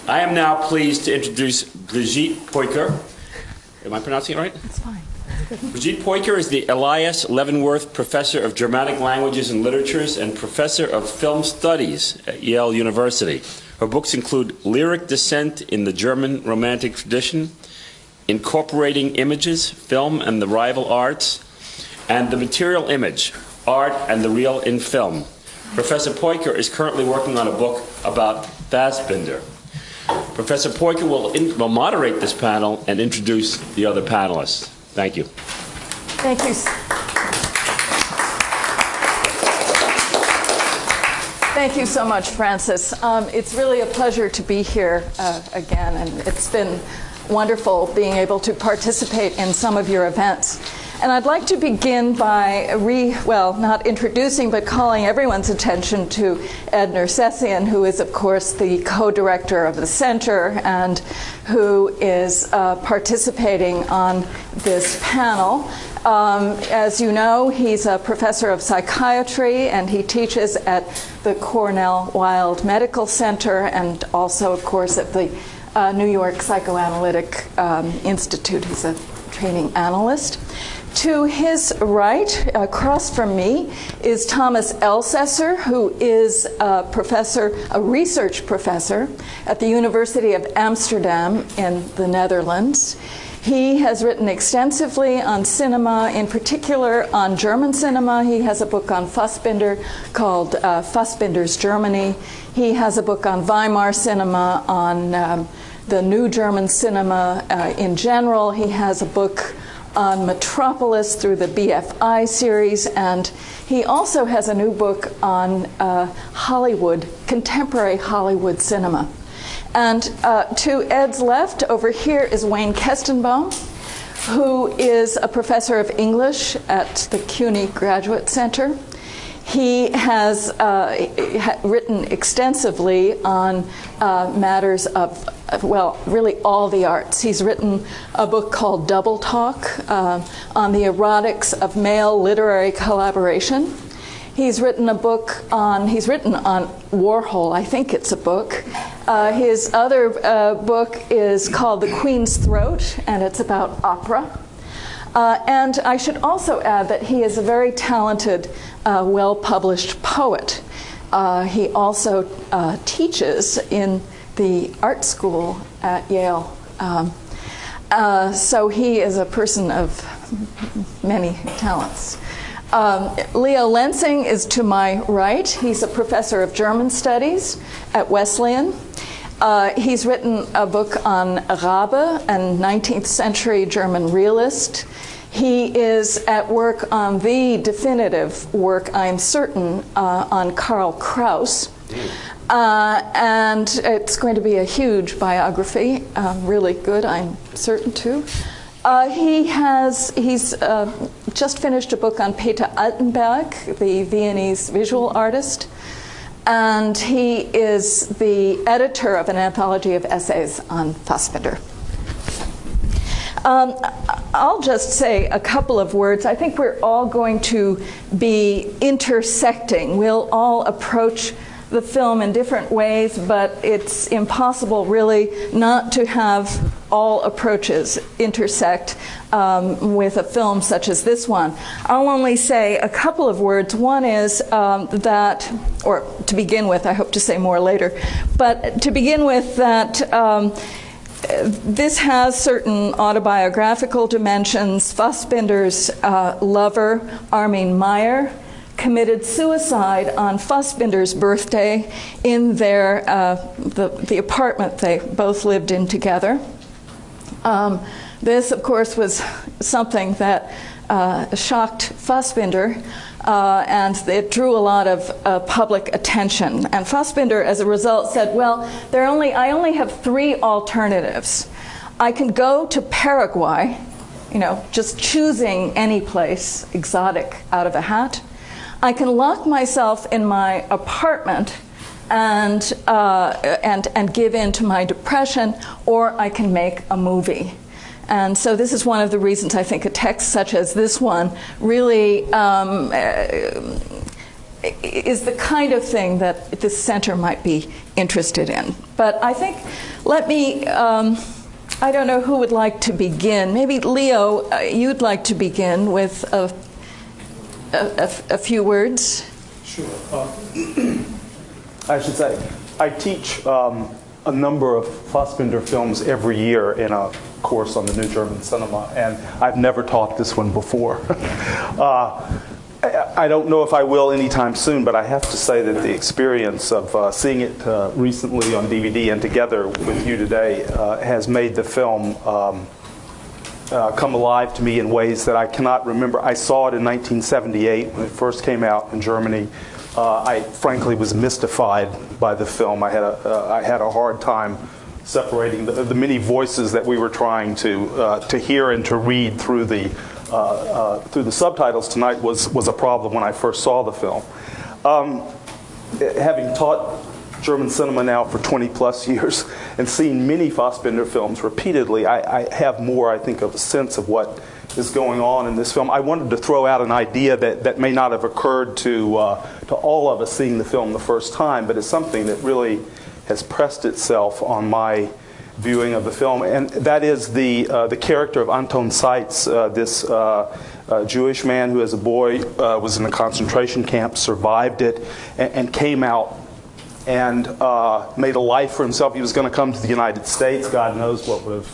I am now pleased to introduce Brigitte Poyker. Am I pronouncing it right? It's fine. Brigitte Poyker is the Elias Leavenworth Professor of Germanic Languages and Literatures and Professor of Film Studies at Yale University. Her books include Lyric Descent in the German Romantic Tradition, Incorporating Images, Film and the Rival Arts, and The Material Image, Art and the Real in Film. Professor Poyker is currently working on a book about Fassbinder. Professor Poyker will moderate this panel and introduce the other panelists. Thank you. Thank you. Thank you so much, Francis. It's really a pleasure to be here again, and it's been wonderful being able to participate in some of your events. And I'd like to begin by not introducing, but calling everyone's attention to Ed Nersessian, who is, of course, the co-director of the center and who is participating on this panel. As you know, he's a professor of psychiatry, and he teaches at the Cornell Wilde Medical Center and also, of course, at the New York Psychoanalytic Institute. He's a training analyst. To his right, across from me, is Thomas Elsesser, who is a research professor at the University of Amsterdam in the Netherlands. He has written extensively on cinema, in particular on German cinema. He has a book on Fassbinder called Fassbinder's Germany. He has a book on Weimar cinema, on the new German cinema in general. He has a book on Metropolis through the BFI series, and he also has a new book on Hollywood, contemporary Hollywood cinema. And to Ed's left, over here, is Wayne Kestenbaum, who is a professor of English at the CUNY Graduate Center. He has written extensively on matters of, really all the arts. He written a book called Double Talk on the erotics of male literary collaboration. He's written on Warhol, I think it's a book. His other book is called The Queen's Throat, and it's about opera. And I should also add that he is a very talented, well-published poet. He also teaches in the art school at Yale. So he is a person of many talents. Leo Lensing is to my right. He's a professor of German studies at Wesleyan. He's written a book on Rabe, a 19th century German realist. He is at work on the definitive work, I'm certain, on Karl Kraus. And it's going to be a huge biography, really good, I'm certain too. He's just finished a book on Peter Altenberg, the Viennese visual artist, and he is the editor of an anthology of essays on Fassbinder. I'll just say a couple of words. I think we're all going to be intersecting. We'll all approach the film in different ways, but it's impossible really not to have all approaches intersect with a film such as this one. I'll only say a couple of words. One is that, or to begin with, I hope to say more later, but to begin with that this has certain autobiographical dimensions. Fassbinder's lover, Armin Meier, committed suicide on Fassbinder's birthday in their the apartment they both lived in together. This, of course, was something that shocked Fassbinder, and it drew a lot of public attention. And Fassbinder, as a result, said, well, I only have three alternatives. I can go to Paraguay, just choosing any place exotic out of a hat. I can lock myself in my apartment and give in to my depression, or I can make a movie. And so this is one of the reasons I think a text such as this one really is the kind of thing that this center might be interested in. But I think, let me, I don't know who would like to begin. Maybe Leo, you'd like to begin with a few words. Sure. I should say, I teach a number of Fassbinder films every year in a course on the New German Cinema, and I've never taught this one before. I don't know if I will anytime soon, but I have to say that the experience of seeing it recently on DVD and together with you today has made the film come alive to me in ways that I cannot remember. I saw it in 1978 when it first came out in Germany. I frankly was mystified by the film. I had a hard time separating the many voices that we were trying to hear and to read through the subtitles tonight was a problem when I first saw the film. Having taught German cinema now for 20 plus years and seen many Fassbinder films repeatedly, I have more, I think, of a sense of what is going on in this film. I wanted to throw out an idea that may not have occurred to all of us seeing the film the first time, but it's something that really has pressed itself on my viewing of the film, and that is the character of Anton Seitz, this Jewish man who as a boy was in a concentration camp, survived it, and came out and made a life for himself. He was going to come to the United States. God knows what would have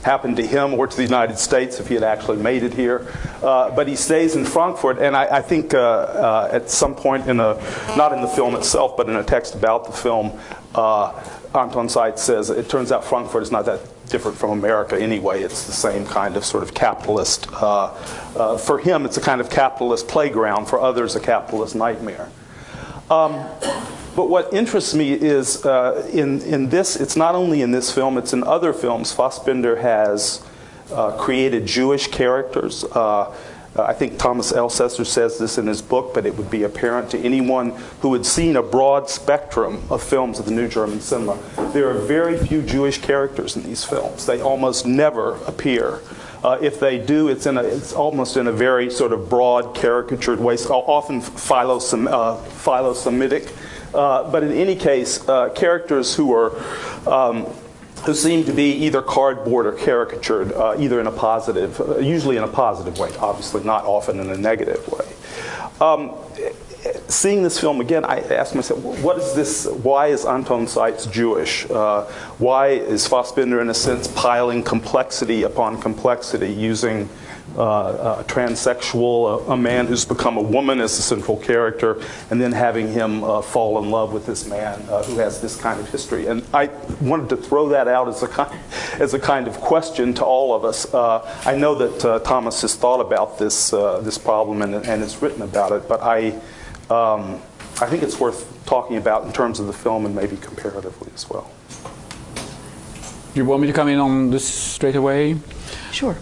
happened to him or to the United States if he had actually made it here. But he stays in Frankfurt, and I think at some point not in the film itself, but in a text about the film, Anton Seitz says, it turns out Frankfurt is not that different from America anyway. It's the same kind of sort of capitalist. For him, it's a kind of capitalist playground. For others, a capitalist nightmare. But what interests me is in this, it's not only in this film, it's in other films. Fassbinder has created Jewish characters. I think Thomas Elsässer says this in his book, but it would be apparent to anyone who had seen a broad spectrum of films of the New German cinema. There are very few Jewish characters in these films. They almost never appear. If they do, it's almost in a very sort of broad, caricatured way, often philo-Semitic. But in any case, characters who seem to be either cardboard or caricatured, either in a positive, usually in a positive way, obviously not often in a negative way. Seeing this film again, I asked myself, what is this? Why is Anton Seitz Jewish? Why is Fassbinder, in a sense, piling complexity upon complexity, using a transsexual, a man who's become a woman as the central character, and then having him fall in love with this man who has this kind of history? And I wanted to throw that out as a kind of question to all of us. I know that Thomas has thought about this problem and has written about it, but I think it's worth talking about in terms of the film and maybe comparatively as well. Do you want me to come in on this straight away? Sure.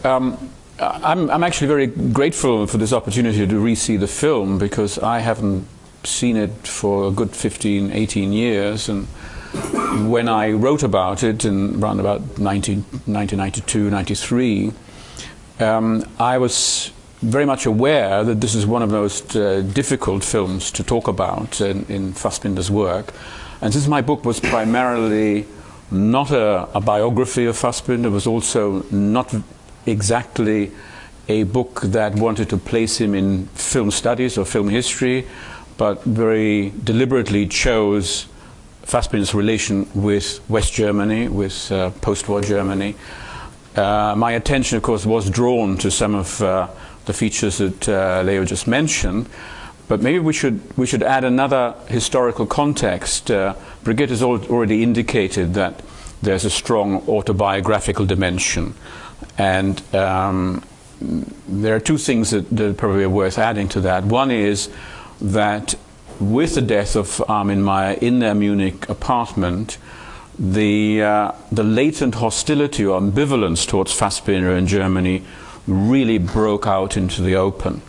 I'm actually very grateful for this opportunity to re-see the film, because I haven't seen it for a good 15, 18 years. And when I wrote about it in around about 1992, 93, I was very much aware that this is one of the most difficult films to talk about in Fassbinder's work. And since my book was primarily not a biography of Fassbinder, it was also not exactly a book that wanted to place him in film studies or film history, but very deliberately chose Fassbinder's relation with West Germany, with post-war Germany. My attention, of course, was drawn to some of the features that Leo just mentioned, but maybe we should add another historical context. Brigitte has already indicated that there's a strong autobiographical dimension. And there are two things that probably are worth adding to that. One is that with the death of Armin Meier in their Munich apartment, the latent hostility or ambivalence towards Fassbinder in Germany really broke out into the open.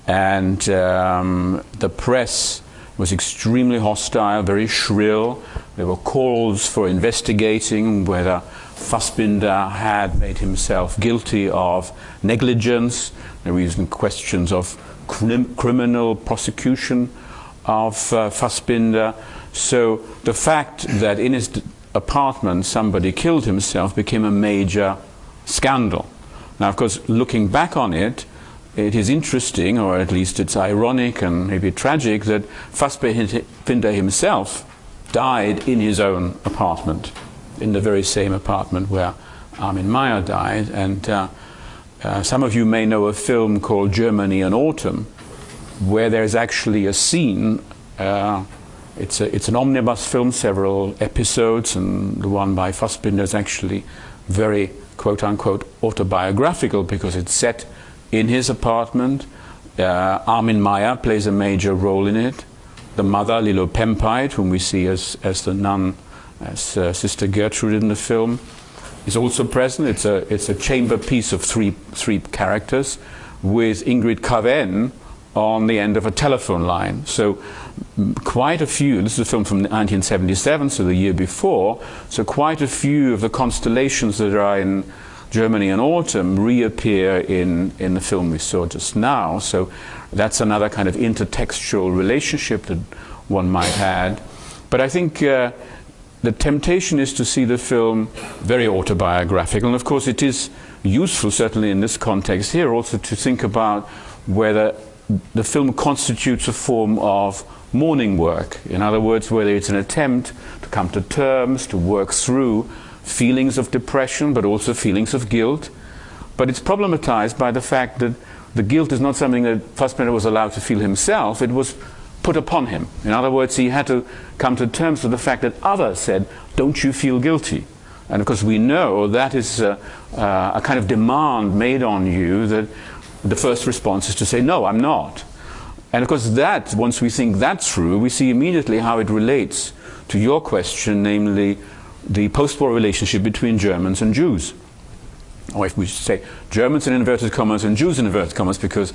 And the press was extremely hostile, very shrill. There were calls for investigating whether Fassbinder had made himself guilty of negligence. There were even questions of criminal prosecution Fassbinder. So the fact that in his apartment somebody killed himself became a major scandal. Now, of course, looking back on it, it is interesting, or at least it's ironic and maybe tragic, that Fassbinder himself died in his own apartment, in the very same apartment where Armin Meier died. And some of you may know a film called Germany in Autumn, where there's actually a scene. It's an omnibus film, several episodes, and the one by Fassbinder is actually very quote-unquote autobiographical because it's set in his apartment. Armin Meier plays a major role in it. The mother, Lilo Pempeit, whom we see as the nun, as Sister Gertrude in the film, is also present. It's a chamber piece of three characters with Ingrid Carven on the end of a telephone line. So quite a few, this is a film from 1977, so the year before, so quite a few of the constellations that are in Germany in Autumn reappear in the film we saw just now. So that's another kind of intertextual relationship that one might add. But I think the temptation is to see the film very autobiographical, and of course it is useful, certainly in this context here, also to think about whether the film constitutes a form of mourning work. In other words, whether it's an attempt to come to terms, to work through feelings of depression, but also feelings of guilt. But it's problematized by the fact that the guilt is not something that Fassbinder was allowed to feel himself, it was put upon him. In other words, he had to come to terms with the fact that others said, don't you feel guilty? And of course we know that is a kind of demand made on you that the first response is to say, no, I'm not. And of course that, once we think that through, we see immediately how it relates to your question, namely the post-war relationship between Germans and Jews. Or if we say Germans in inverted commas and Jews in inverted commas, because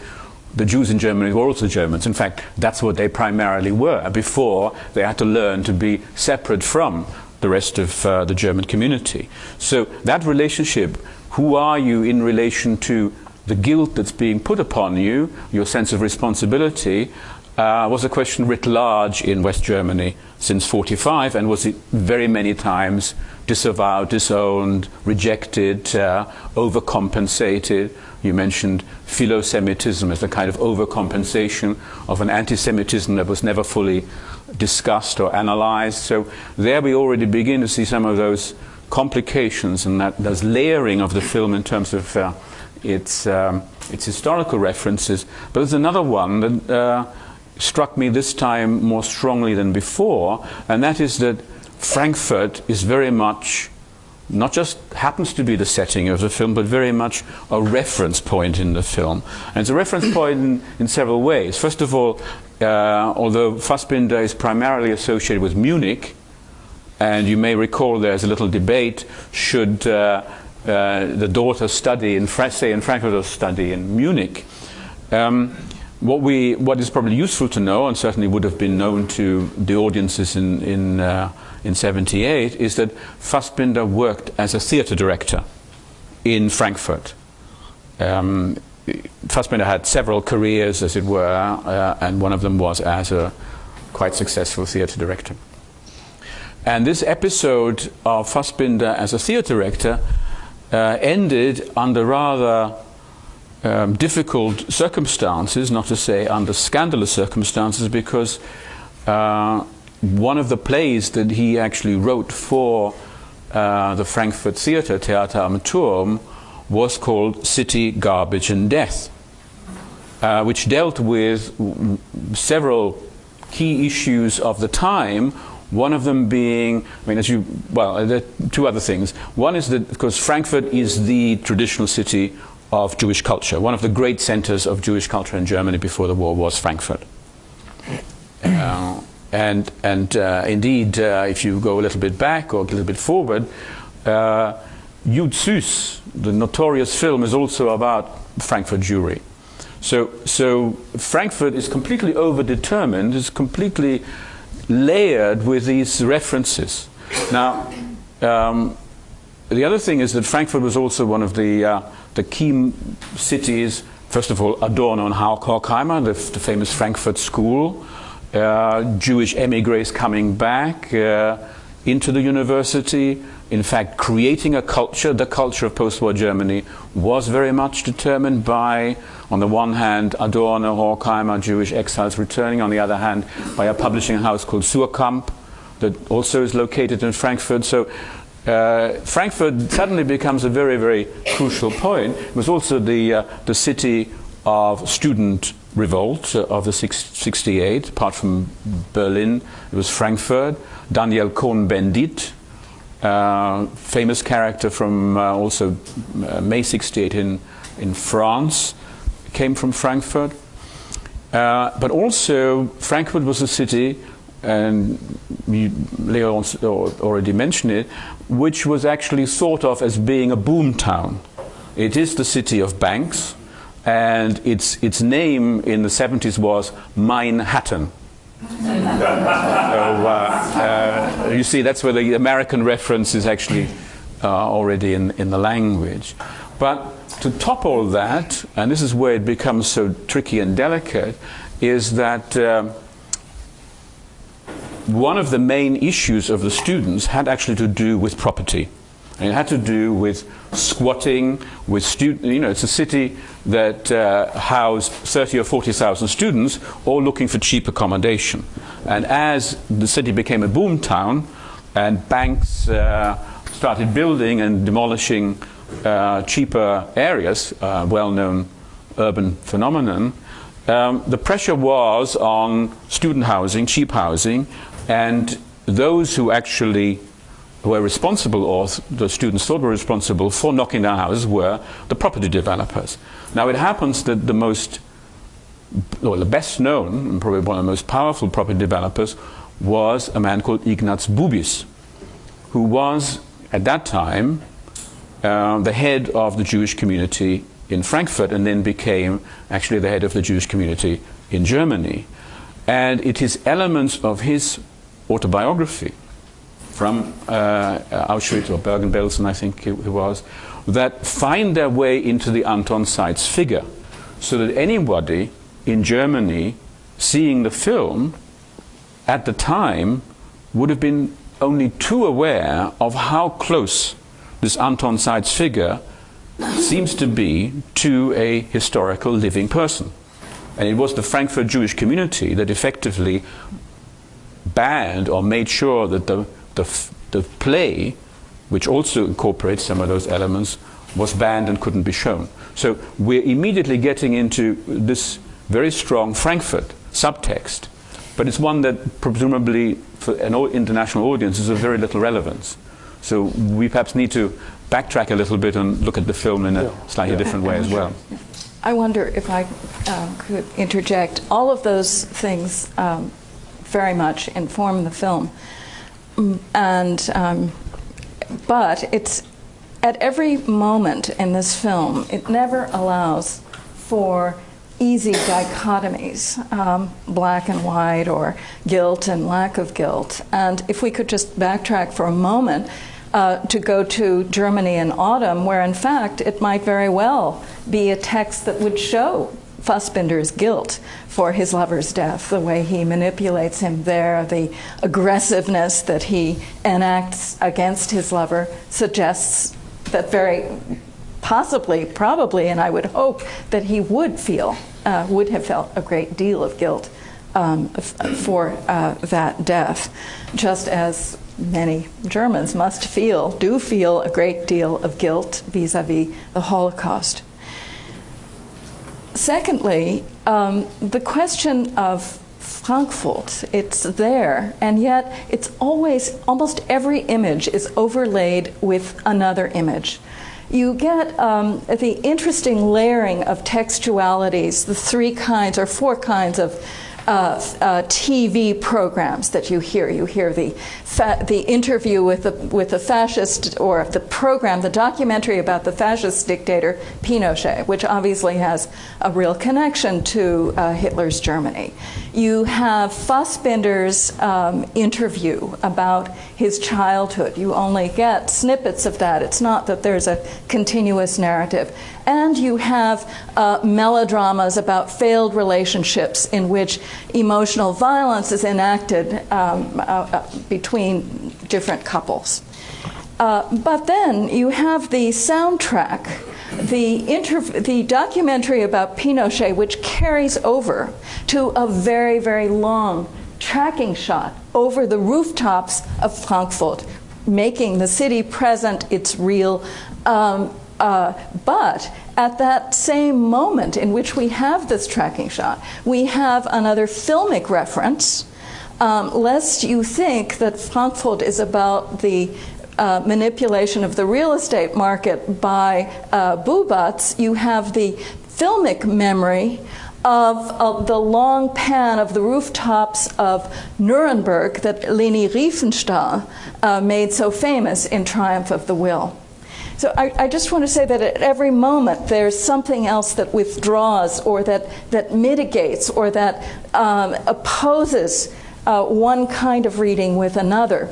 the Jews in Germany were also Germans. In fact, that's what they primarily were before they had to learn to be separate from the rest of the German community. So that relationship, who are you in relation to the guilt that's being put upon you, your sense of responsibility, was a question writ large in West Germany since 1945, and was very many times disavowed, disowned, rejected, overcompensated. You mentioned philo-Semitism as a kind of overcompensation of an anti-Semitism that was never fully discussed or analyzed. So there we already begin to see some of those complications and those layering of the film in terms of its historical references. But there's another one that struck me this time more strongly than before, and that is that Frankfurt is very much, not just happens to be the setting of the film, but very much a reference point in the film. And it's a reference point in several ways. First of all, although Fassbinder is primarily associated with Munich, and you may recall there's a little debate, should the daughter study in Frankfurt or study in Munich. What is probably useful to know, and certainly would have been known to the audiences in 1978, is that Fassbinder worked as a theater director in Frankfurt. Fassbinder had several careers, as it were, and one of them was as a quite successful theater director. And this episode of Fassbinder as a theater director ended under rather difficult circumstances, not to say under scandalous circumstances, because one of the plays that he actually wrote for the Frankfurt Theater, Theater am Turm, was called City, Garbage and Death, which dealt with several key issues of the time. One of them being, there are two other things. One is that, of course, Frankfurt is the traditional city of Jewish culture. One of the great centers of Jewish culture in Germany before the war was Frankfurt. Indeed, if you go a little bit back or a little bit forward, Jud Süß, the notorious film, is also about Frankfurt Jewry. So Frankfurt is completely overdetermined, is completely layered with these references. Now, the other thing is that Frankfurt was also one of the key cities, first of all, Adorno and Horkheimer, the famous Frankfurt School, Jewish emigres coming back into the university. In fact, creating a culture, the culture of post-war Germany, was very much determined by, on the one hand, Adorno, Horkheimer, Jewish exiles returning, on the other hand, by a publishing house called Surkamp, that also is located in Frankfurt. So Frankfurt suddenly becomes a very, very crucial point. It was also the city of student revolt of the 68, apart from Berlin. It was Frankfurt. Daniel Cohn-Bendit, famous character from also May 68 in France, came from Frankfurt. But also Frankfurt was a city, and Leo already mentioned it, which was actually thought of as being a boom town. It is the city of banks, and its name in the 70s was Manhattan. So, you see, that's where the American reference is actually already in the language. But to top all that, and this is where it becomes so tricky and delicate, is that one of the main issues of the students had actually to do with property. And it had to do with squatting, with student. You know, it's a city that housed 30 or 40,000 students, all looking for cheap accommodation. And as the city became a boom town, and banks started building and demolishing cheaper areas, well-known urban phenomenon, the pressure was on student housing, cheap housing, and those who actually were responsible, or the students thought were responsible for knocking down houses, were the property developers. Now it happens that the best known, and probably one of the most powerful property developers, was a man called Ignaz Bubis, who was at that time the head of the Jewish community in Frankfurt, and then became actually the head of the Jewish community in Germany. And it is elements of his autobiography from Auschwitz or Bergen-Belsen, I think it was, that find their way into the Anton Seitz figure, so that anybody in Germany seeing the film at the time would have been only too aware of how close this Anton Seitz figure seems to be to a historical living person. And it was the Frankfurt Jewish community that effectively banned or made sure that the play, which also incorporates some of those elements, was banned and couldn't be shown. So we're immediately getting into this very strong Frankfurt subtext, but it's one that presumably for an international audience is of very little relevance. So we perhaps need to backtrack a little bit and look at the film in a slightly different way as well. I wonder if I could interject. All of those things very much inform the film. But it's at every moment in this film, it never allows for easy dichotomies, black and white, or guilt and lack of guilt. And if we could just backtrack for a moment to go to Germany in Autumn, where in fact it might very well be a text that would show Fassbinder's guilt for his lover's death, the way he manipulates him there, the aggressiveness that he enacts against his lover suggests that very possibly, probably, and I would hope that he would have felt a great deal of guilt for that death, just as many Germans do feel a great deal of guilt vis-a-vis the Holocaust. Secondly, the question of Frankfurt, it's there, and yet it's always, almost every image is overlaid with another image. You get the interesting layering of textualities, the 3 kinds or 4 kinds of TV programs that you hear. You hear the interview with the fascist, or the program, the documentary about the fascist dictator Pinochet, which obviously has a real connection to Hitler's Germany. You have Fassbinder's interview about his childhood. You only get snippets of that. It's not that there's a continuous narrative. And you have melodramas about failed relationships in which emotional violence is enacted between different couples. But then you have the soundtrack, the documentary about Pinochet, which carries over to a very, very long tracking shot over the rooftops of Frankfurt, making the city present its real. But at that same moment in which we have this tracking shot, we have another filmic reference, lest you think that Frankfurt is about the manipulation of the real estate market by Bubats. You have the filmic memory of the long pan of the rooftops of Nuremberg that Leni Riefenstahl made so famous in Triumph of the Will. So I just want to say that at every moment there's something else that withdraws or that mitigates or that opposes one kind of reading with another.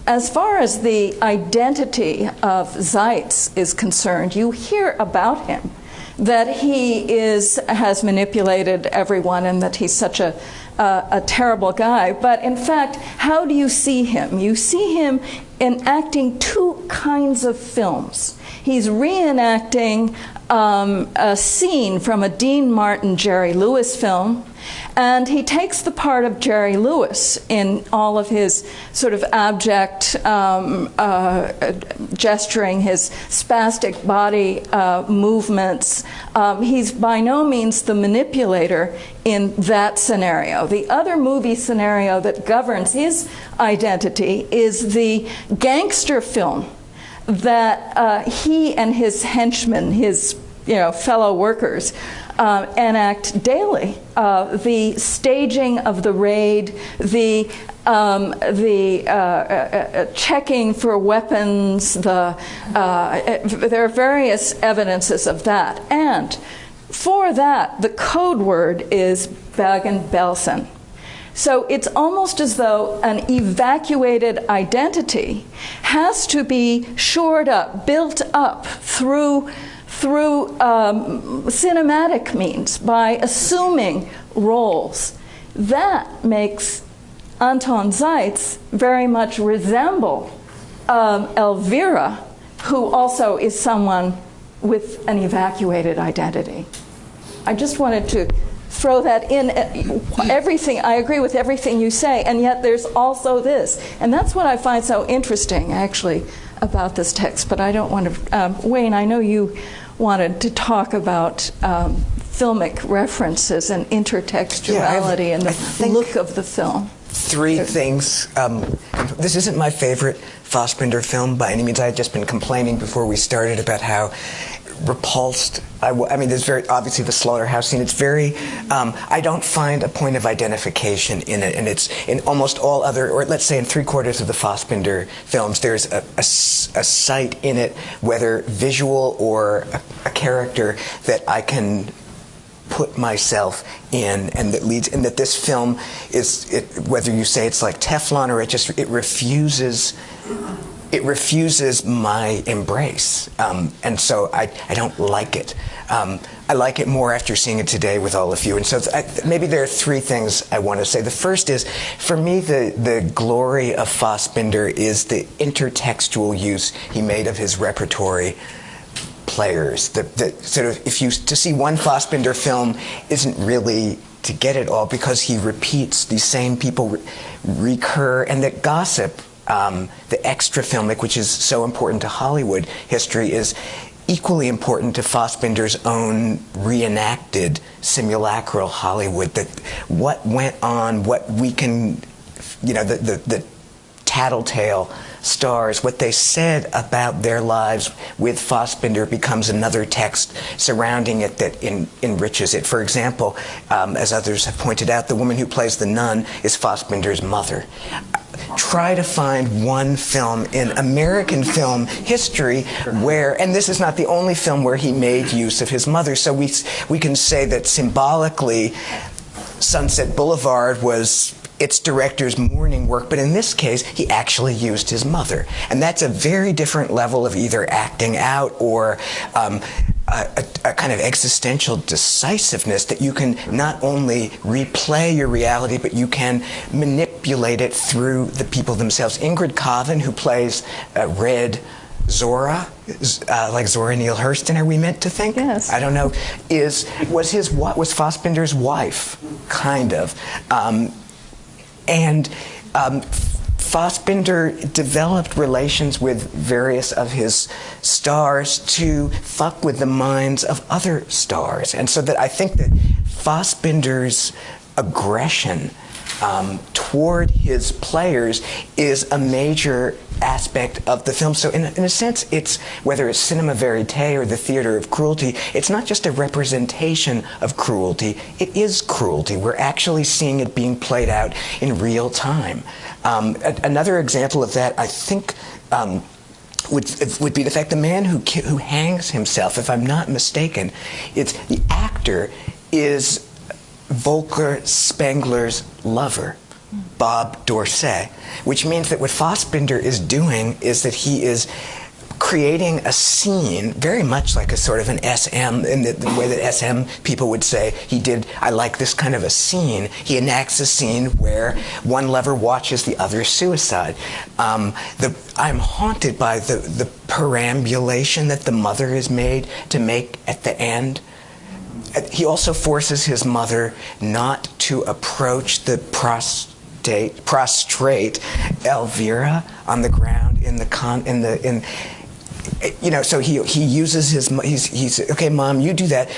As far as the identity of Zeitz is concerned, you hear about him that he has manipulated everyone and that he's such a terrible guy. But in fact, how do you see him? You see him enacting two kinds of films. He's reenacting a scene from a Dean Martin Jerry Lewis film, and he takes the part of Jerry Lewis in all of his sort of abject gesturing, his spastic body movements. He's by no means the manipulator in that scenario. The other movie scenario that governs his identity is the gangster film that he and his henchmen, his fellow workers, enact daily. The staging of the raid, the checking for weapons, there are various evidences of that. And for that, the code word is Bergen-Belsen. So it's almost as though an evacuated identity has to be shored up, built up through cinematic means, by assuming roles. That makes Anton Zeitz very much resemble Elvira, who also is someone with an evacuated identity. I just wanted to throw that in. Everything, I agree with everything you say, and yet there's also this. And that's what I find so interesting, actually, about this text. But I don't want to, Wayne, I know you wanted to talk about filmic references and intertextuality and the look of the film. Three things. This isn't my favorite Fassbinder film by any means. I had just been complaining before we started about how repulsed I mean, there's very obviously the slaughterhouse scene. It's very I don't find a point of identification in it, and it's in almost all other, or let's say in 3/4 of the Fassbinder films, there's a site in it, whether visual or a character, that I can put myself in, and that leads, and that this film is, whether you say it's like Teflon or it refuses my embrace, and so I don't like it. I like it more after seeing it today with all of you. And so maybe there are three things I want to say. The first is, for me, the glory of Fassbinder is the intertextual use he made of his repertory players. The sort of, to see one Fassbinder film isn't really to get it all, because he repeats, these same people recur, and that gossip, the extra filmic, which is so important to Hollywood history, is equally important to Fassbinder's own reenacted simulacral Hollywood. That what went on, what we can, the tattletale stars, what they said about their lives with Fassbinder becomes another text surrounding it that enriches it. For example, as others have pointed out, the woman who plays the nun is Fassbinder's mother. Try to find one film in American film history where, and this is not the only film where he made use of his mother, so we can say that symbolically Sunset Boulevard was its director's mourning work, but in this case, he actually used his mother. And that's a very different level of either acting out or a kind of existential decisiveness that you can not only replay your reality, but you can manipulate it through the people themselves. Ingrid Coven, who plays Red Zora, like Zora Neale Hurston, are we meant to think? Yes. I don't know. Was Fassbinder's wife, kind of, and Fassbinder developed relations with various of his stars to fuck with the minds of other stars. And so that I think that Fassbinder's aggression toward his players is a major aspect of the film. So in a sense, it's, whether it's cinema verite or the theater of cruelty, it's not just a representation of cruelty, it is cruelty. We're actually seeing it being played out in real time. Another example of that, I think, would be the fact the man who hangs himself, if I'm not mistaken, it's the actor is Volker Spengler's lover, Bob Dorsey, which means that what Fassbinder is doing is that he is creating a scene very much like a sort of an SM, in the way that SM people would say, I like this kind of a scene. He enacts a scene where one lover watches the other's suicide. I'm haunted by the perambulation that the mother is made to make at the end. He also forces his mother not to approach the prostrate Elvira on the ground so he uses he's okay, Mom, you do that.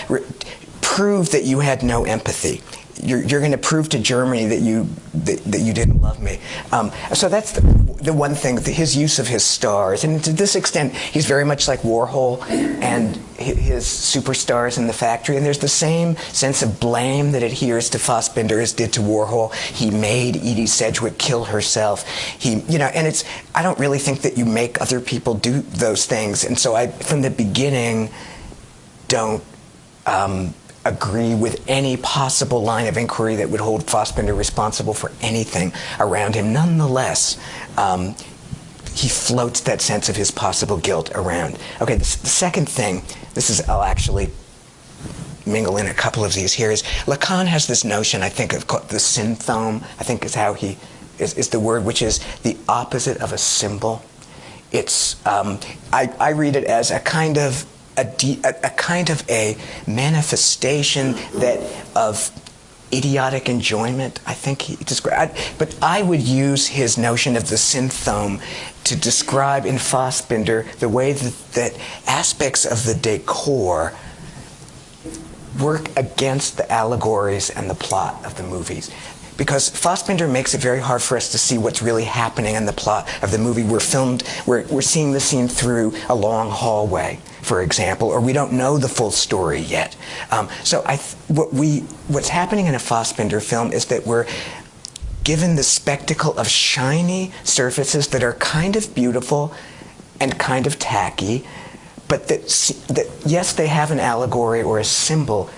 Prove that you had no empathy. You're going to prove to Germany that you didn't love me. So that's the one thing, his use of his stars. And to this extent, he's very much like Warhol and his superstars in the factory. And there's the same sense of blame that adheres to Fassbinder as did to Warhol. He made Edie Sedgwick kill herself. And I don't really think that you make other people do those things. And so I, from the beginning, don't agree with any possible line of inquiry that would hold Fassbinder responsible for anything around him. Nonetheless, he floats that sense of his possible guilt around. Okay, the second thing, I'll actually mingle in a couple of these here, is Lacan has this notion, I think, of the synthome, I think is how is the word, which is the opposite of a symbol. It's, I read it as a kind of a manifestation of idiotic enjoyment, I think he described. But I would use his notion of the synthome to describe in Fassbinder the way that aspects of the decor work against the allegories and the plot of the movies. Because Fassbinder makes it very hard for us to see what's really happening in the plot of the movie. We're seeing the scene through a long hallway, for example, or we don't know the full story yet. What's happening in a Fassbinder film is that we're given the spectacle of shiny surfaces that are kind of beautiful and kind of tacky, but that yes, they have an allegory or a symbol,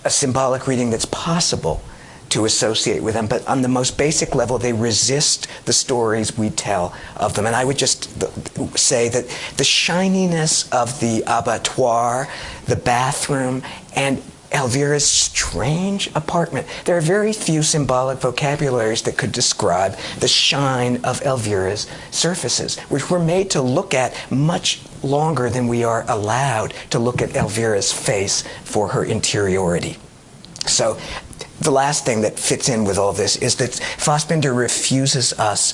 a symbolic reading that's possible to associate with them, but on the most basic level, they resist the stories we tell of them. And I would just say that the shininess of the abattoir, the bathroom, and Elvira's strange apartment, there are very few symbolic vocabularies that could describe the shine of Elvira's surfaces, which we're made to look at much longer than we are allowed to look at Elvira's face for her interiority. So the last thing that fits in with all this is that Fassbinder refuses us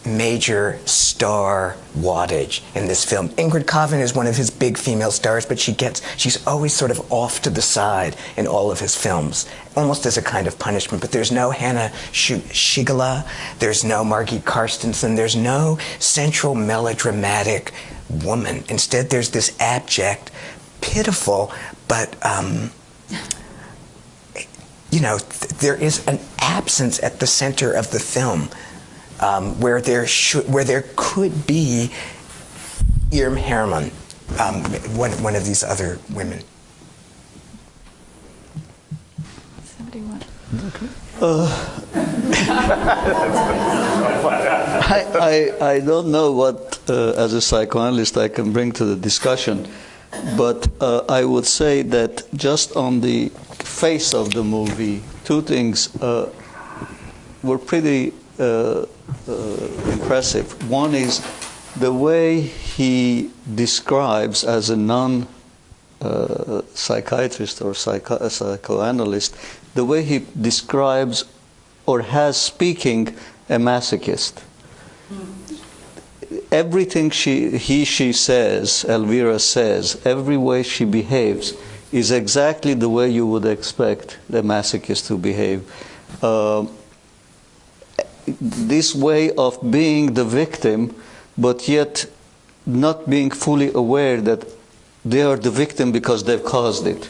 major star wattage in this film. Ingrid Coven is one of his big female stars, but she's always sort of off to the side in all of his films, almost as a kind of punishment. But there's no Hannah Shigala, there's no Margit Karstensen, there's no central melodramatic woman. Instead, there's this abject, pitiful, but there is an absence at the center of the film where there could be Irm Hermann, one of these other women. Somebody want? I don't know what, as a psychoanalyst, I can bring to the discussion. But I would say that just on the face of the movie, two things were pretty impressive. One is the way he describes, as a non-psychiatrist or psychoanalyst, the way he describes or has speaking a masochist. Everything she says, Elvira says, every way she behaves is exactly the way you would expect the masochist to behave. This way of being the victim, but yet not being fully aware that they are the victim because they've caused it.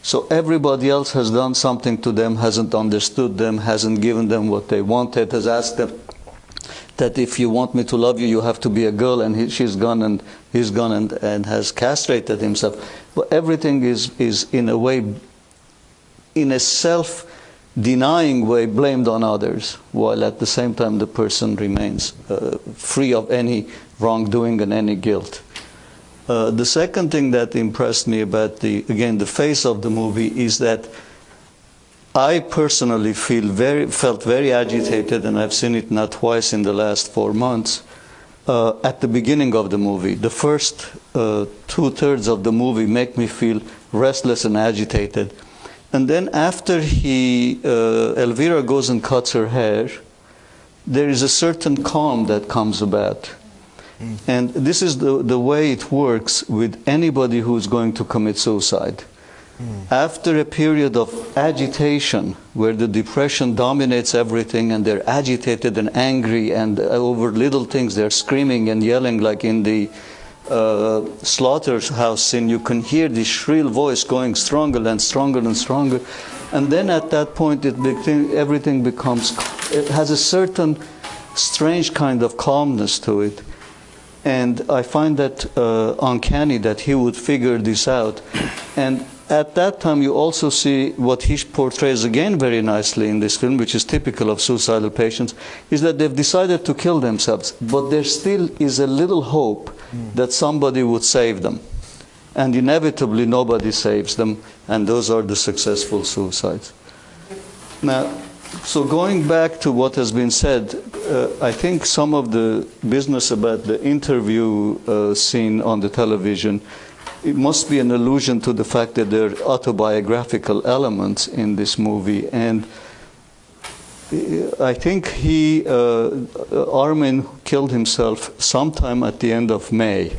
So everybody else has done something to them, hasn't understood them, hasn't given them what they wanted, has asked them that if you want me to love you, you have to be a girl, and he's gone and has castrated himself. But everything is in a way, in a self-denying way, blamed on others, while at the same time the person remains free of any wrongdoing and any guilt. The second thing that impressed me about the face of the movie is that I personally felt very agitated, and I've seen it now twice in the last 4 months, at the beginning of the movie. The first 2/3 of the movie make me feel restless and agitated. And then after Elvira goes and cuts her hair, there is a certain calm that comes about. And this is the way it works with anybody who's going to commit suicide. After a period of agitation, where the depression dominates everything, and they're agitated and angry, and over little things they're screaming and yelling, like in the slaughterhouse scene, you can hear this shrill voice going stronger and stronger and stronger. And then at that point, everything becomes, it has a certain strange kind of calmness to it. And I find that uncanny that he would figure this out. And at that time, you also see what he portrays again very nicely in this film, which is typical of suicidal patients, is that they've decided to kill themselves, but there still is a little hope that somebody would save them. And inevitably, nobody saves them, and those are the successful suicides. Now, so going back to what has been said, I think some of the business about the interview scene on the television, it must be an allusion to the fact that there are autobiographical elements in this movie. And I think Armin killed himself sometime at the end of May.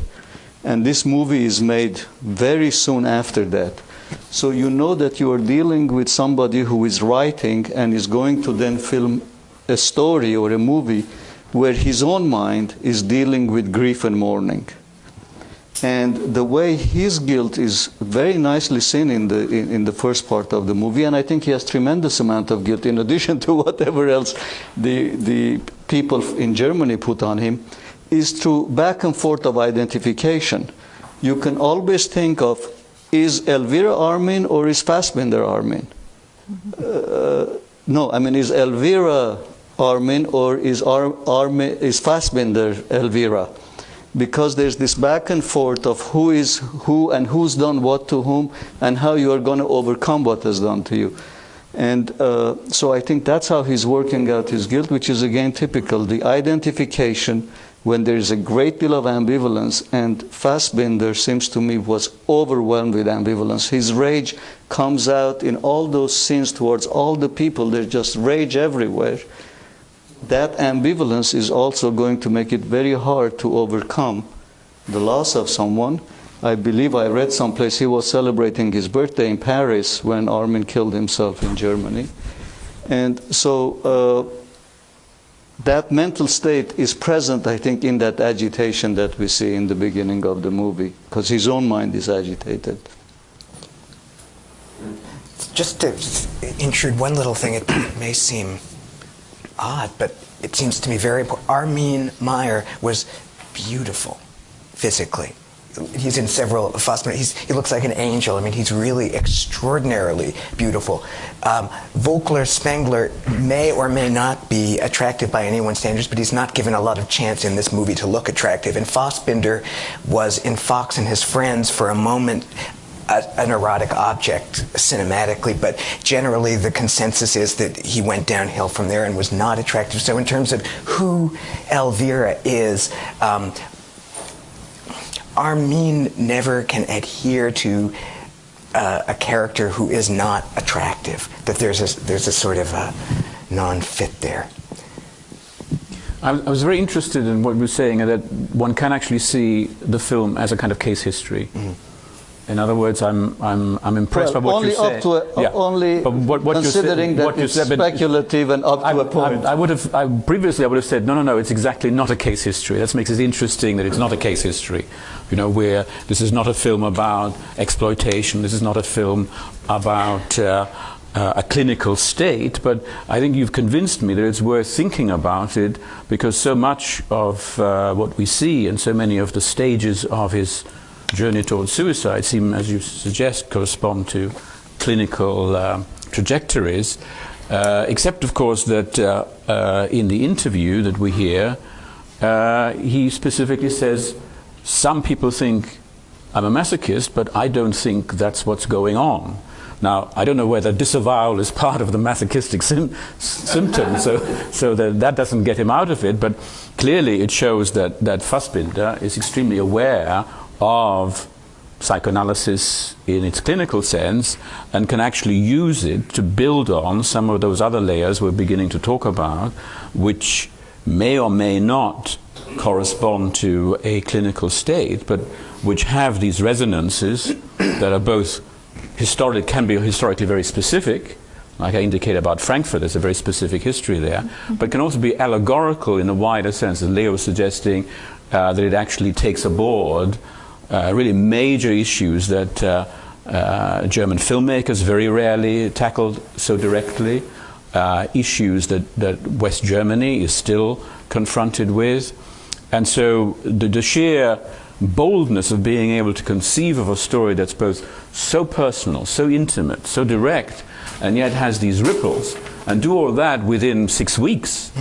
And this movie is made very soon after that. So you know that you are dealing with somebody who is writing and is going to then film a story or a movie where his own mind is dealing with grief and mourning. And the way his guilt is very nicely seen in the first part of the movie, and I think he has tremendous amount of guilt in addition to whatever else the people in Germany put on him, is through back and forth of identification. You can always think of, is Elvira Armin or is Fassbinder Armin? No, I mean, is Elvira Armin or is Fassbinder Elvira? Because there's this back and forth of who is who and who's done what to whom and how you are going to overcome what has done to you. And so I think that's how he's working out his guilt, which is again typical, the identification when there is a great deal of ambivalence, and Fassbinder seems to me was overwhelmed with ambivalence. His rage comes out in all those scenes towards all the people. There's just rage everywhere. That ambivalence is also going to make it very hard to overcome the loss of someone. I believe I read someplace he was celebrating his birthday in Paris when Armin killed himself in Germany. And so that mental state is present, I think, in that agitation that we see in the beginning of the movie, because his own mind is agitated. Just to intrude one little thing, it may seem odd, but it seems to me very important. Armin Meier was beautiful physically. he's in several Fassbinder. He looks like an angel. I mean, he's really extraordinarily beautiful. Volker Spengler may or may not be attractive by anyone's standards, but he's not given a lot of chance in this movie to look attractive. And Fassbinder was in Fox and His Friends for a moment an erotic object cinematically, but generally the consensus is that he went downhill from there and was not attractive. So in terms of who Elvira is, Armin never can adhere to a character who is not attractive, that there's a sort of a non-fit there. I was very interested in what you were saying, that one can actually see the film as a kind of case history. Mm. In other words, I'm impressed by what you say. Only considering that it's speculative and up to a point. Previously I would have said, no, it's exactly not a case history. That makes it interesting that it's not a case history. You know, where this is not a film about exploitation. This is not a film about a clinical state. But I think you've convinced me that it's worth thinking about it, because so much of what we see and so many of the stages of his journey towards suicide seem, as you suggest, correspond to clinical trajectories, except of course that in the interview that we hear, he specifically says, some people think I'm a masochist, but I don't think that's what's going on. Now, I don't know whether disavowal is part of the masochistic symptom, so that doesn't get him out of it, but clearly it shows that Fassbinder is extremely aware of psychoanalysis in its clinical sense and can actually use it to build on some of those other layers we're beginning to talk about, which may or may not correspond to a clinical state, but which have these resonances that are both can be historically very specific, like I indicated about Frankfurt, there's a very specific history there, but can also be allegorical in a wider sense, as Leo was suggesting, that it actually takes aboard really major issues that German filmmakers very rarely tackled so directly, issues that West Germany is still confronted with. And so the sheer boldness of being able to conceive of a story that's both so personal, so intimate, so direct, and yet has these ripples, and do all that within 6 weeks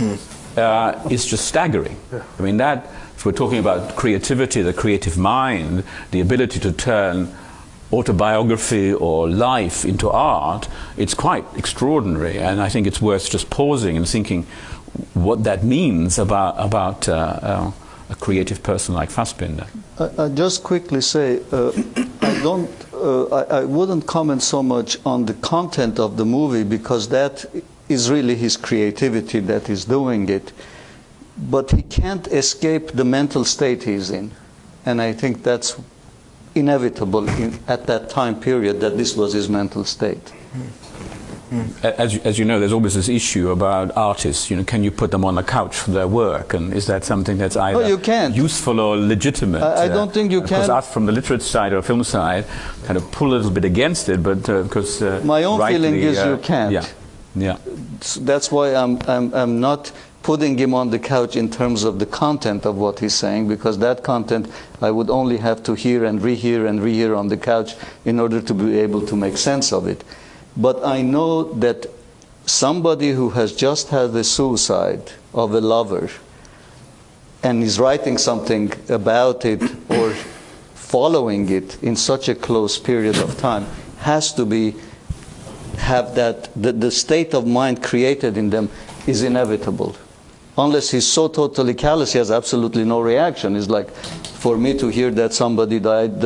is just staggering. Yeah. I mean, that, if we're talking about creativity, the creative mind, the ability to turn autobiography or life into art, it's quite extraordinary, and I think it's worth just pausing and thinking what that means about a creative person like Fassbinder. I just quickly say, I wouldn't comment so much on the content of the movie, because that is really his creativity that is doing it. But he can't escape the mental state he's in. And I think that's inevitable at that time period, that this was his mental state. As you know, there's always this issue about artists. You know, can you put them on the couch for their work, and is that something that's either useful or legitimate? I don't think you can. Because us from the literature side or film side, kind of pull a little bit against it, but because my own feeling is you can't. Yeah. That's why I'm not putting him on the couch in terms of the content of what he's saying, because that content I would only have to hear and rehear on the couch in order to be able to make sense of it. But I know that somebody who has just had the suicide of a lover and is writing something about it or following it in such a close period of time has to have that the state of mind created in them is inevitable. Unless he's so totally callous, he has absolutely no reaction. It's like for me to hear that somebody died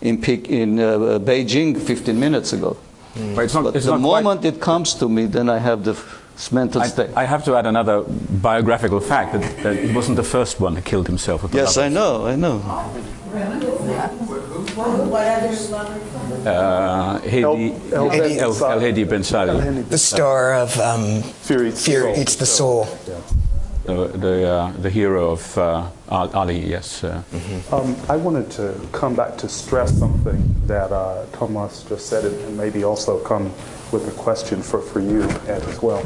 in Beijing 15 minutes ago. But the moment it comes to me, then I have the mental state. I have to add another biographical fact, that it wasn't the first one who killed himself. With yes, I know. El-Hadi Ben Sali. The star of Fear Eats the Soul. The hero of Ali, yes. I wanted to come back to stress something that Thomas just said, and maybe also come with a question for you as well.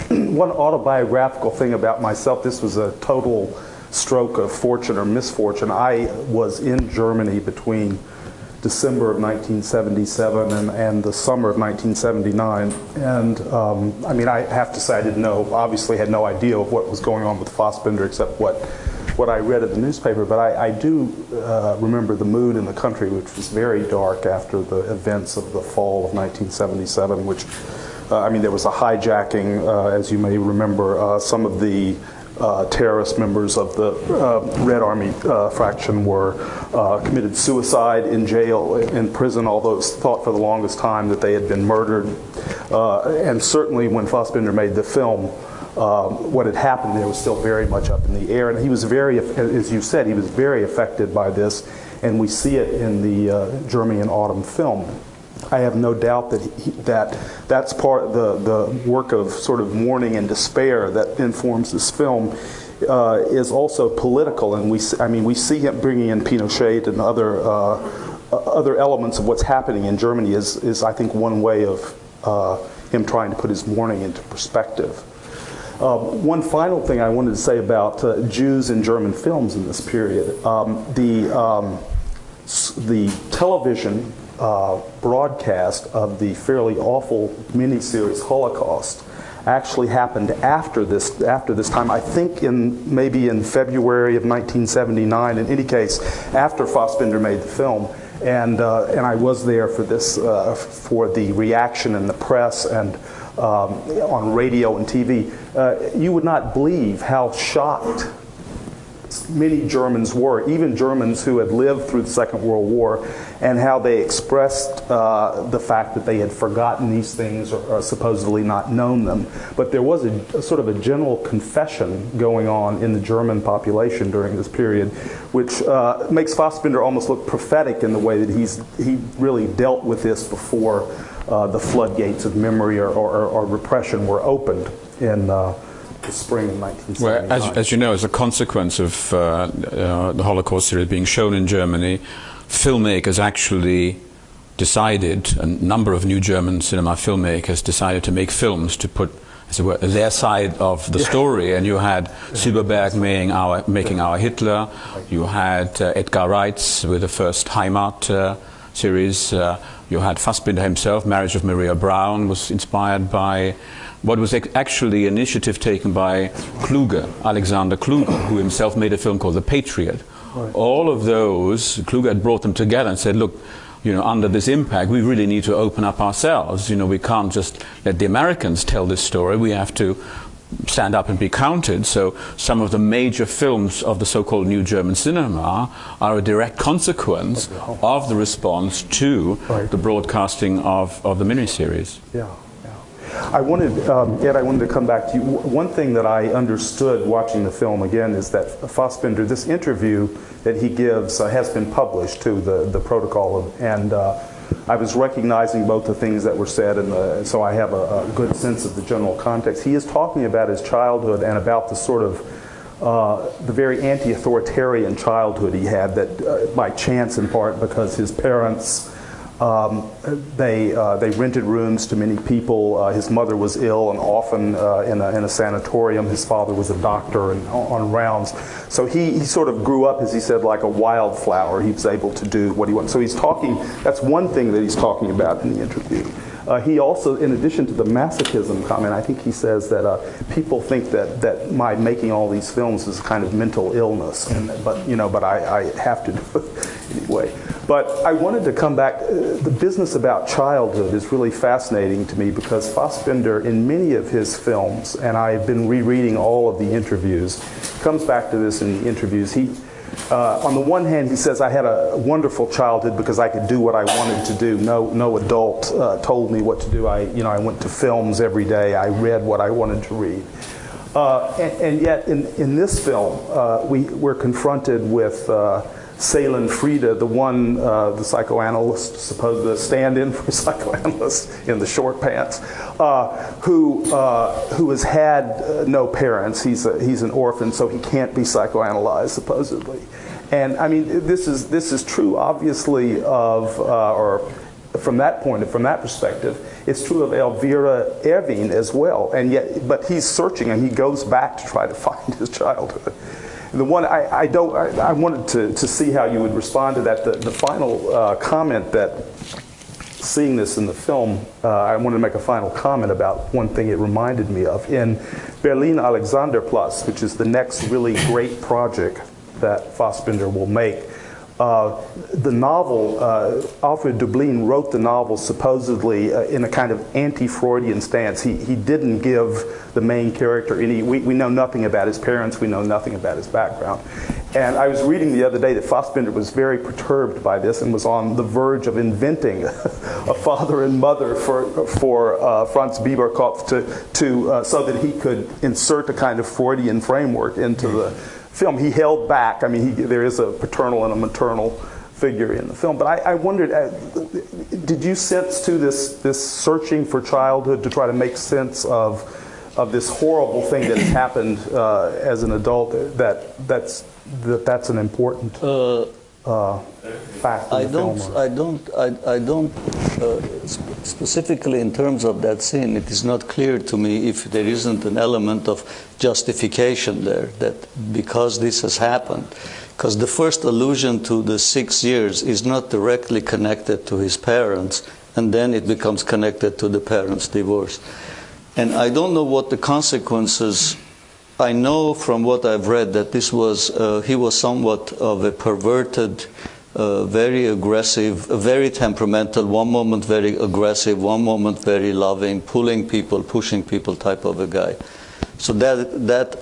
One autobiographical thing about myself, this was a total stroke of fortune or misfortune. I was in Germany between December of 1977 and the summer of 1979. And I mean, I have to say I didn't know, obviously had no idea of what was going on with Fassbinder except what I read in the newspaper. But I do remember the mood in the country, which was very dark after the events of the fall of 1977, which, I mean, there was a hijacking, as you may remember. Some of the terrorist members of the Red Army faction were committed suicide in jail, in prison, although it was thought for the longest time that they had been murdered. And certainly when Fassbinder made the film, what had happened there was still very much up in the air. And he was very, as you said, he was very affected by this, and we see it in the Germany in Autumn film. I have no doubt that that's part of the work of sort of mourning and despair that informs this film is also political, and we see him bringing in Pinochet and other elements of what's happening in Germany is I think one way of him trying to put his mourning into perspective. One final thing I wanted to say about Jews in German films in this period, the television broadcast of the fairly awful miniseries Holocaust actually happened after this time. I think maybe in February of 1979. In any case, after Fassbinder made the film, and I was there for this for the reaction in the press and on radio and TV. You would not believe how shocked many Germans were, even Germans who had lived through the Second World War, and how they expressed the fact that they had forgotten these things or supposedly not known them. But there was a sort of a general confession going on in the German population during this period, which makes Fassbinder almost look prophetic in the way that he really dealt with this before the floodgates of memory or repression were opened in the spring of 1979. Well, as you know, as a consequence of the Holocaust series being shown in Germany, filmmakers actually decided, a number of new German cinema filmmakers decided to make films to put, as it were, their side of the story. And you had Silberberg making Our Hitler, you had Edgar Wright's with the first Heimat series, you had Fassbinder himself, Marriage of Maria Braun was inspired by what was actually an initiative taken by Kluge, Alexander Kluge, who himself made a film called The Patriot. Right. All of those, Kluge had brought them together and said, look, you know, under this impact, we really need to open up ourselves. You know, we can't just let the Americans tell this story. We have to stand up and be counted. So some of the major films of the so-called New German Cinema are a direct consequence of the response to the broadcasting of the miniseries. Yeah. I wanted, Ed, I wanted to come back to you. One thing that I understood watching the film again is that Fassbinder, this interview that he gives has been published too, the protocol, and I was recognizing both the things that were said, and so I have a good sense of the general context. He is talking about his childhood and about the sort of the very anti-authoritarian childhood he had, that by chance in part because his parents they rented rooms to many people. His mother was ill and often in a sanatorium. His father was a doctor and on rounds. So he sort of grew up, as he said, like a wildflower. He was able to do what he wanted. So he's talking, that's one thing that he's talking about in the interview. He also, in addition to the masochism comment, I think he says that people think that my making all these films is a kind of mental illness, but I have to do it anyway. But I wanted to come back. The business about childhood is really fascinating to me because Fassbinder, in many of his films, and I've been rereading all of the interviews, comes back to this in the interviews. On the one hand, he says, I had a wonderful childhood because I could do what I wanted to do. No adult told me what to do. I went to films every day. I read what I wanted to read. And yet, in this film, we're confronted with Seylan Frieda, the psychoanalyst, supposed to stand in for a psychoanalyst in the short pants, who has had no parents. He's an orphan, so he can't be psychoanalyzed, supposedly. And I mean, this is true, obviously, or from that perspective, it's true of Elvira Erwin as well. And yet, but he's searching, and he goes back to try to find his childhood. The one I wanted to see how you would respond to that. The final comment that, seeing this in the film, I wanted to make a final comment about one thing it reminded me of. In Berlin Alexanderplatz, which is the next really great project that Fassbinder will make, the novel, Alfred Döblin wrote the novel supposedly in a kind of anti-Freudian stance. He didn't give the main character any, we know nothing about his parents, we know nothing about his background. And I was reading the other day that Fassbinder was very perturbed by this and was on the verge of inventing a father and mother for Franz Bieberkopf so that he could insert a kind of Freudian framework into the film. He held back. I mean, there is a paternal and a maternal figure in the film. But I wondered, did you sense to this searching for childhood to try to make sense of this horrible thing that has happened as an adult? That's an important fact. I don't. Specifically in terms of that scene, it is not clear to me if there isn't an element of justification there, that because this has happened, because the first allusion to the 6 years is not directly connected to his parents, and then it becomes connected to the parents' divorce. And I don't know what the consequences. I know from what I've read that this was he was somewhat of a perverted, very aggressive, very temperamental, one moment very aggressive, one moment very loving, pulling people, pushing people type of a guy. So that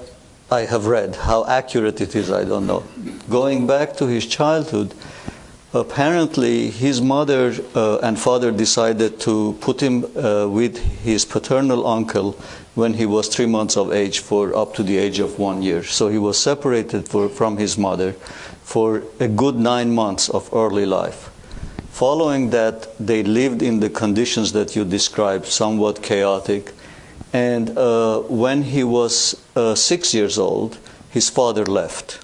I have read. How accurate it is, I don't know. Going back to his childhood, apparently his mother and father decided to put him with his paternal uncle when he was 3 months of age for up to the age of 1 year. So he was separated from his mother for a good 9 months of early life. Following that, they lived in the conditions that you described, somewhat chaotic. And when he was 6 years old, his father left.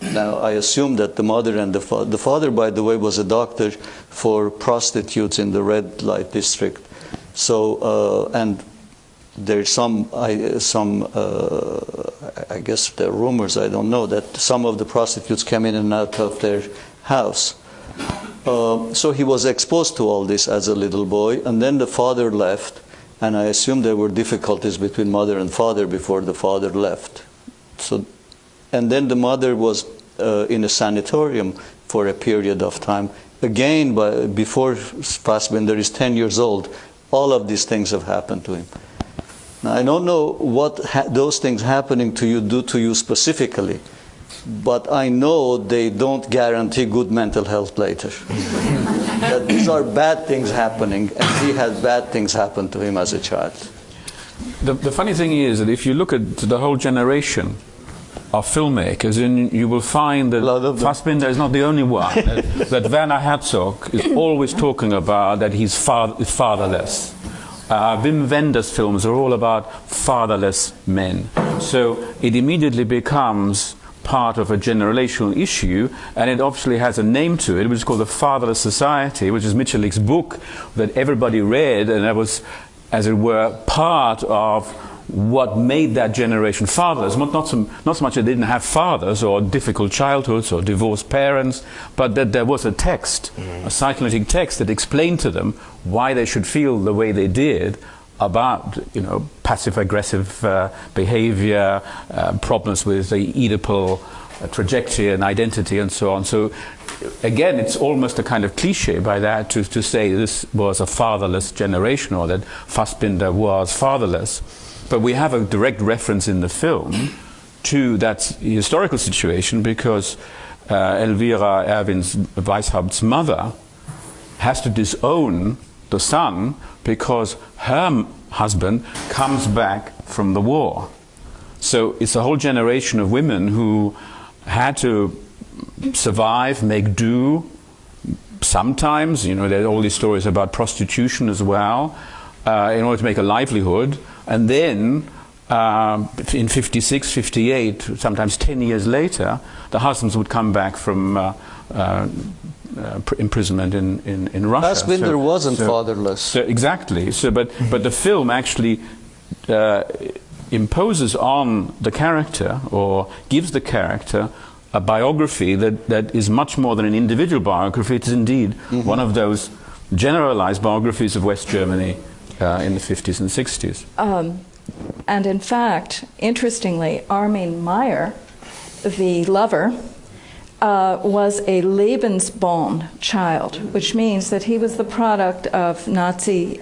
Now, I assume that the mother and the father, by the way, was a doctor for prostitutes in the red light district. So, and there's I guess there are rumors, I don't know, that some of the prostitutes came in and out of their house. So he was exposed to all this as a little boy, and then the father left, and I assume there were difficulties between mother and father before the father left. So, and then the mother was in a sanatorium for a period of time. Again, before Fassbinder is 10 years old, all of these things have happened to him. Now, I don't know what those things happening to you do to you specifically, but I know they don't guarantee good mental health later. That these are bad things happening, and he had bad things happen to him as a child. The funny thing is that if you look at the whole generation of filmmakers, and you will find that Fassbinder is not the only one. that Werner Herzog is always talking about that he's fatherless. Wim Wenders' films are all about fatherless men. So it immediately becomes part of a generational issue, and it obviously has a name to it, which is called the Fatherless Society, which is Michelik's book that everybody read, and that was, as it were, part of what made that generation fatherless. Not so much that they didn't have fathers or difficult childhoods or divorced parents, but that there was a text, a psychoanalytic text that explained to them why they should feel the way they did about, passive-aggressive behavior, problems with the Oedipal trajectory and identity and so on. So again, it's almost a kind of cliche by that to say this was a fatherless generation, or that Fassbinder was fatherless. But we have a direct reference in the film to that historical situation, because Elvira, Erwin's Weishaupt's mother, has to disown the son because her husband comes back from the war. So it's a whole generation of women who had to survive, make do. Sometimes, there are all these stories about prostitution as well, in order to make a livelihood. And then, in 56, 58, sometimes 10 years later, the husbands would come back from imprisonment in Russia. Fassbinder wasn't fatherless. So exactly. So, but the film actually imposes on the character, or gives the character, a biography that is much more than an individual biography. It is indeed one of those generalized biographies of West Germany in the 50s and 60s. And in fact, interestingly, Armin Meier, the lover, was a Lebensborn child, which means that he was the product of Nazi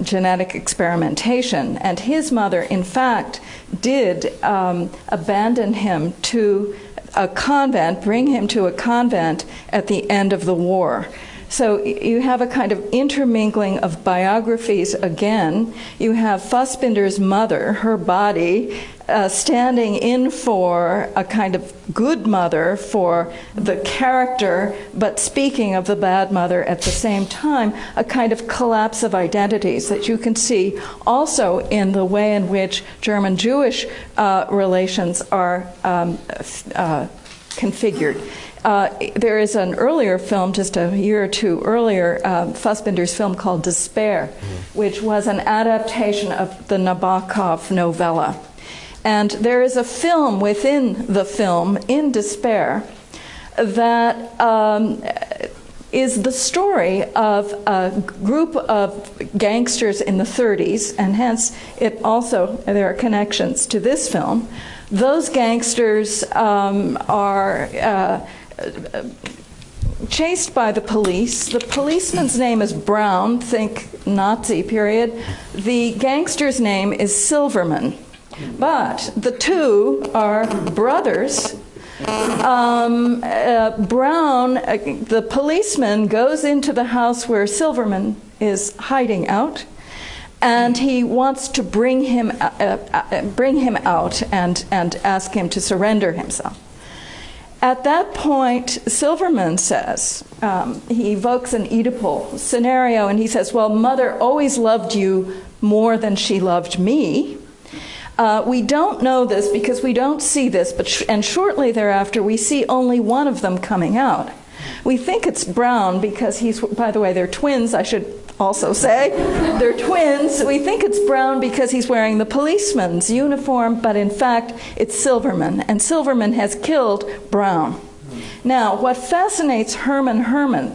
genetic experimentation. And his mother, in fact, did abandon him to a convent, bring him to a convent at the end of the war. So you have a kind of intermingling of biographies again. You have Fassbinder's mother, her body, standing in for a kind of good mother for the character, but speaking of the bad mother at the same time, a kind of collapse of identities that you can see also in the way in which German-Jewish relations are configured. There is an earlier film, just a year or two earlier, Fassbinder's film called Despair, which was an adaptation of the Nabokov novella. And there is a film within the film, in Despair, that is the story of a group of gangsters in the 30s, and hence there are connections to this film. Those gangsters are chased by the police. The policeman's name is Brown, think Nazi period. The gangster's name is Silverman. But the two are brothers. Brown, the policeman, goes into the house where Silverman is hiding out, and he wants to bring him out and ask him to surrender himself. At that point, Silverman says, he evokes an Oedipal scenario, and he says, well, Mother always loved you more than she loved me. We don't know this because we don't see this, and shortly thereafter we see only one of them coming out. We think it's Brown because by the way, they're twins, I should also say. They're twins. We think it's Brown because he's wearing the policeman's uniform, but in fact it's Silverman, and Silverman has killed Brown. Now, what fascinates Herman,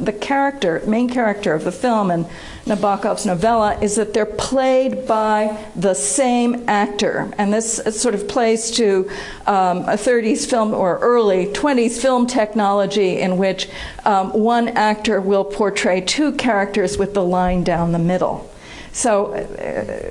the main character of the film and Nabokov's novella, is that they're played by the same actor. And this sort of plays to a 30s film or early 20s film technology in which one actor will portray two characters with the line down the middle. So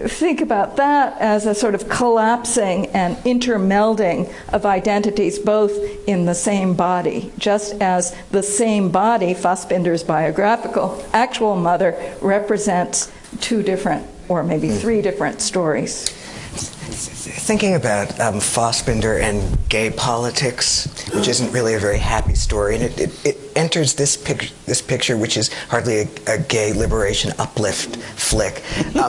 think about that as a sort of collapsing and intermelding of identities both in the same body, just as the same body, Fassbinder's biographical actual mother, represents two different or maybe three different stories. Thinking about Fassbinder and gay politics, which isn't really a very happy story, and it enters this picture, which is hardly a gay liberation uplift flick, to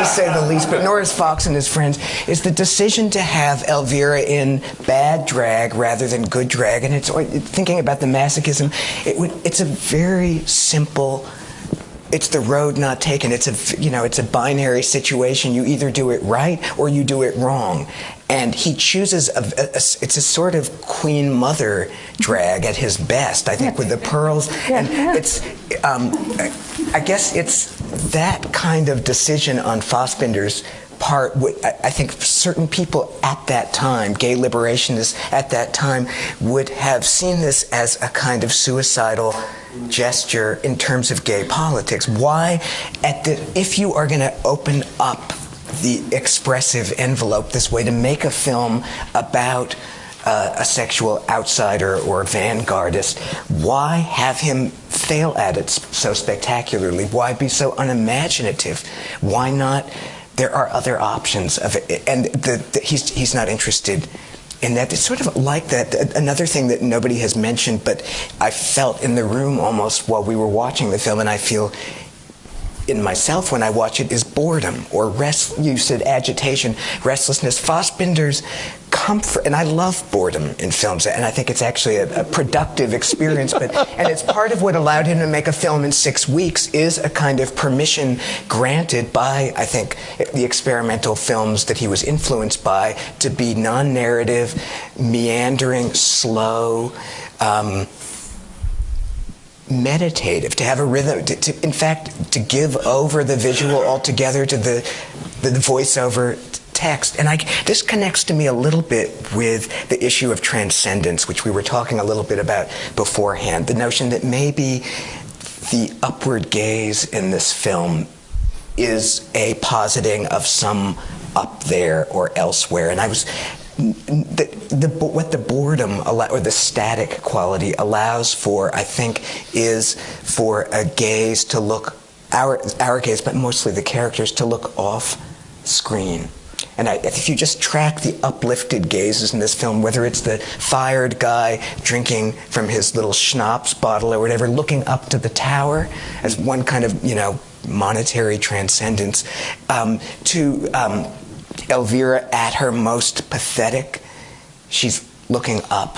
say the least, but nor is Fox and his friends, is the decision to have Elvira in bad drag rather than good drag. And it's thinking about the masochism, it's a very simple. It's the road not taken. It's a binary situation. You either do it right or you do it wrong. And he chooses it's a sort of Queen Mother drag at his best, I think, with the pearls. And it's, I guess it's that kind of decision on Fassbinder's part. I think certain people at that time, gay liberationists at that time, would have seen this as a kind of suicidal gesture in terms of gay politics. Why, if you are going to open up the expressive envelope this way to make a film about a sexual outsider or vanguardist, why have him fail at it so spectacularly? Why be so unimaginative? Why not? There are other options of it, and he's not interested in that. It's sort of like that. Another thing that nobody has mentioned, but I felt in the room almost while we were watching the film, and I feel in myself when I watch it is boredom or you said agitation, restlessness. Fassbinder's comfort, and I love boredom in films, and I think it's actually a productive experience, and it's part of what allowed him to make a film in 6 weeks is a kind of permission granted by, I think, the experimental films that he was influenced by to be non-narrative, meandering, slow, meditative, to have a rhythm, in fact, to give over the visual altogether to the voiceover text. And this connects to me a little bit with the issue of transcendence, which we were talking a little bit about beforehand. The notion that maybe the upward gaze in this film is a positing of some up there or elsewhere. And I was what the boredom or the static quality allows for, I think, is for a gaze to look, our gaze, but mostly the characters, to look off screen. And if you just track the uplifted gazes in this film, whether it's the fired guy drinking from his little schnapps bottle or whatever, looking up to the tower as one kind of, monetary transcendence, to Elvira at her most pathetic, she's looking up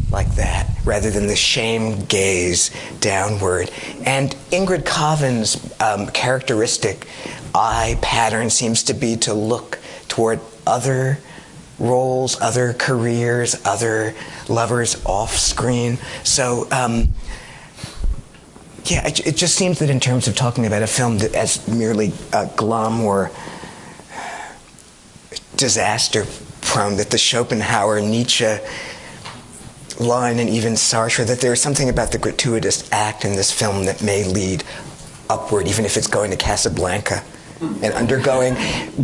like that, rather than the shame gaze downward. And Ingrid Kavan's characteristic eye pattern seems to be to look toward other roles, other careers, other lovers off screen. So, it just seems that in terms of talking about a film that as merely glum or disaster-prone, that the Schopenhauer-Nietzsche line, and even Sartre, that there's something about the gratuitous act in this film that may lead upward, even if it's going to Casablanca and undergoing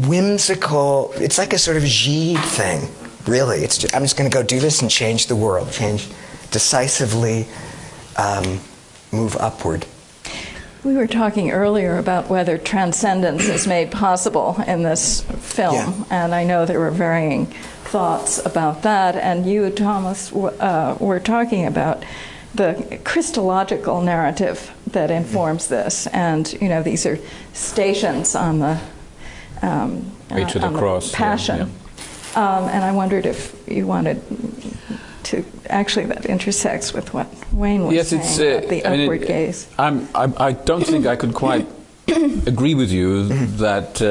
whimsical, it's like a sort of Gide thing, really. I'm just going to go do this and change the world, change decisively, move upward. We were talking earlier about whether transcendence is made possible in this film, and I know there were varying thoughts about that, and you, Thomas, were talking about the Christological narrative that informs this, and these are stations on the way to the cross, Passion, and I wondered if you wanted to actually that intersects with what Wayne was saying about the upward gaze. I don't think I could quite agree with you that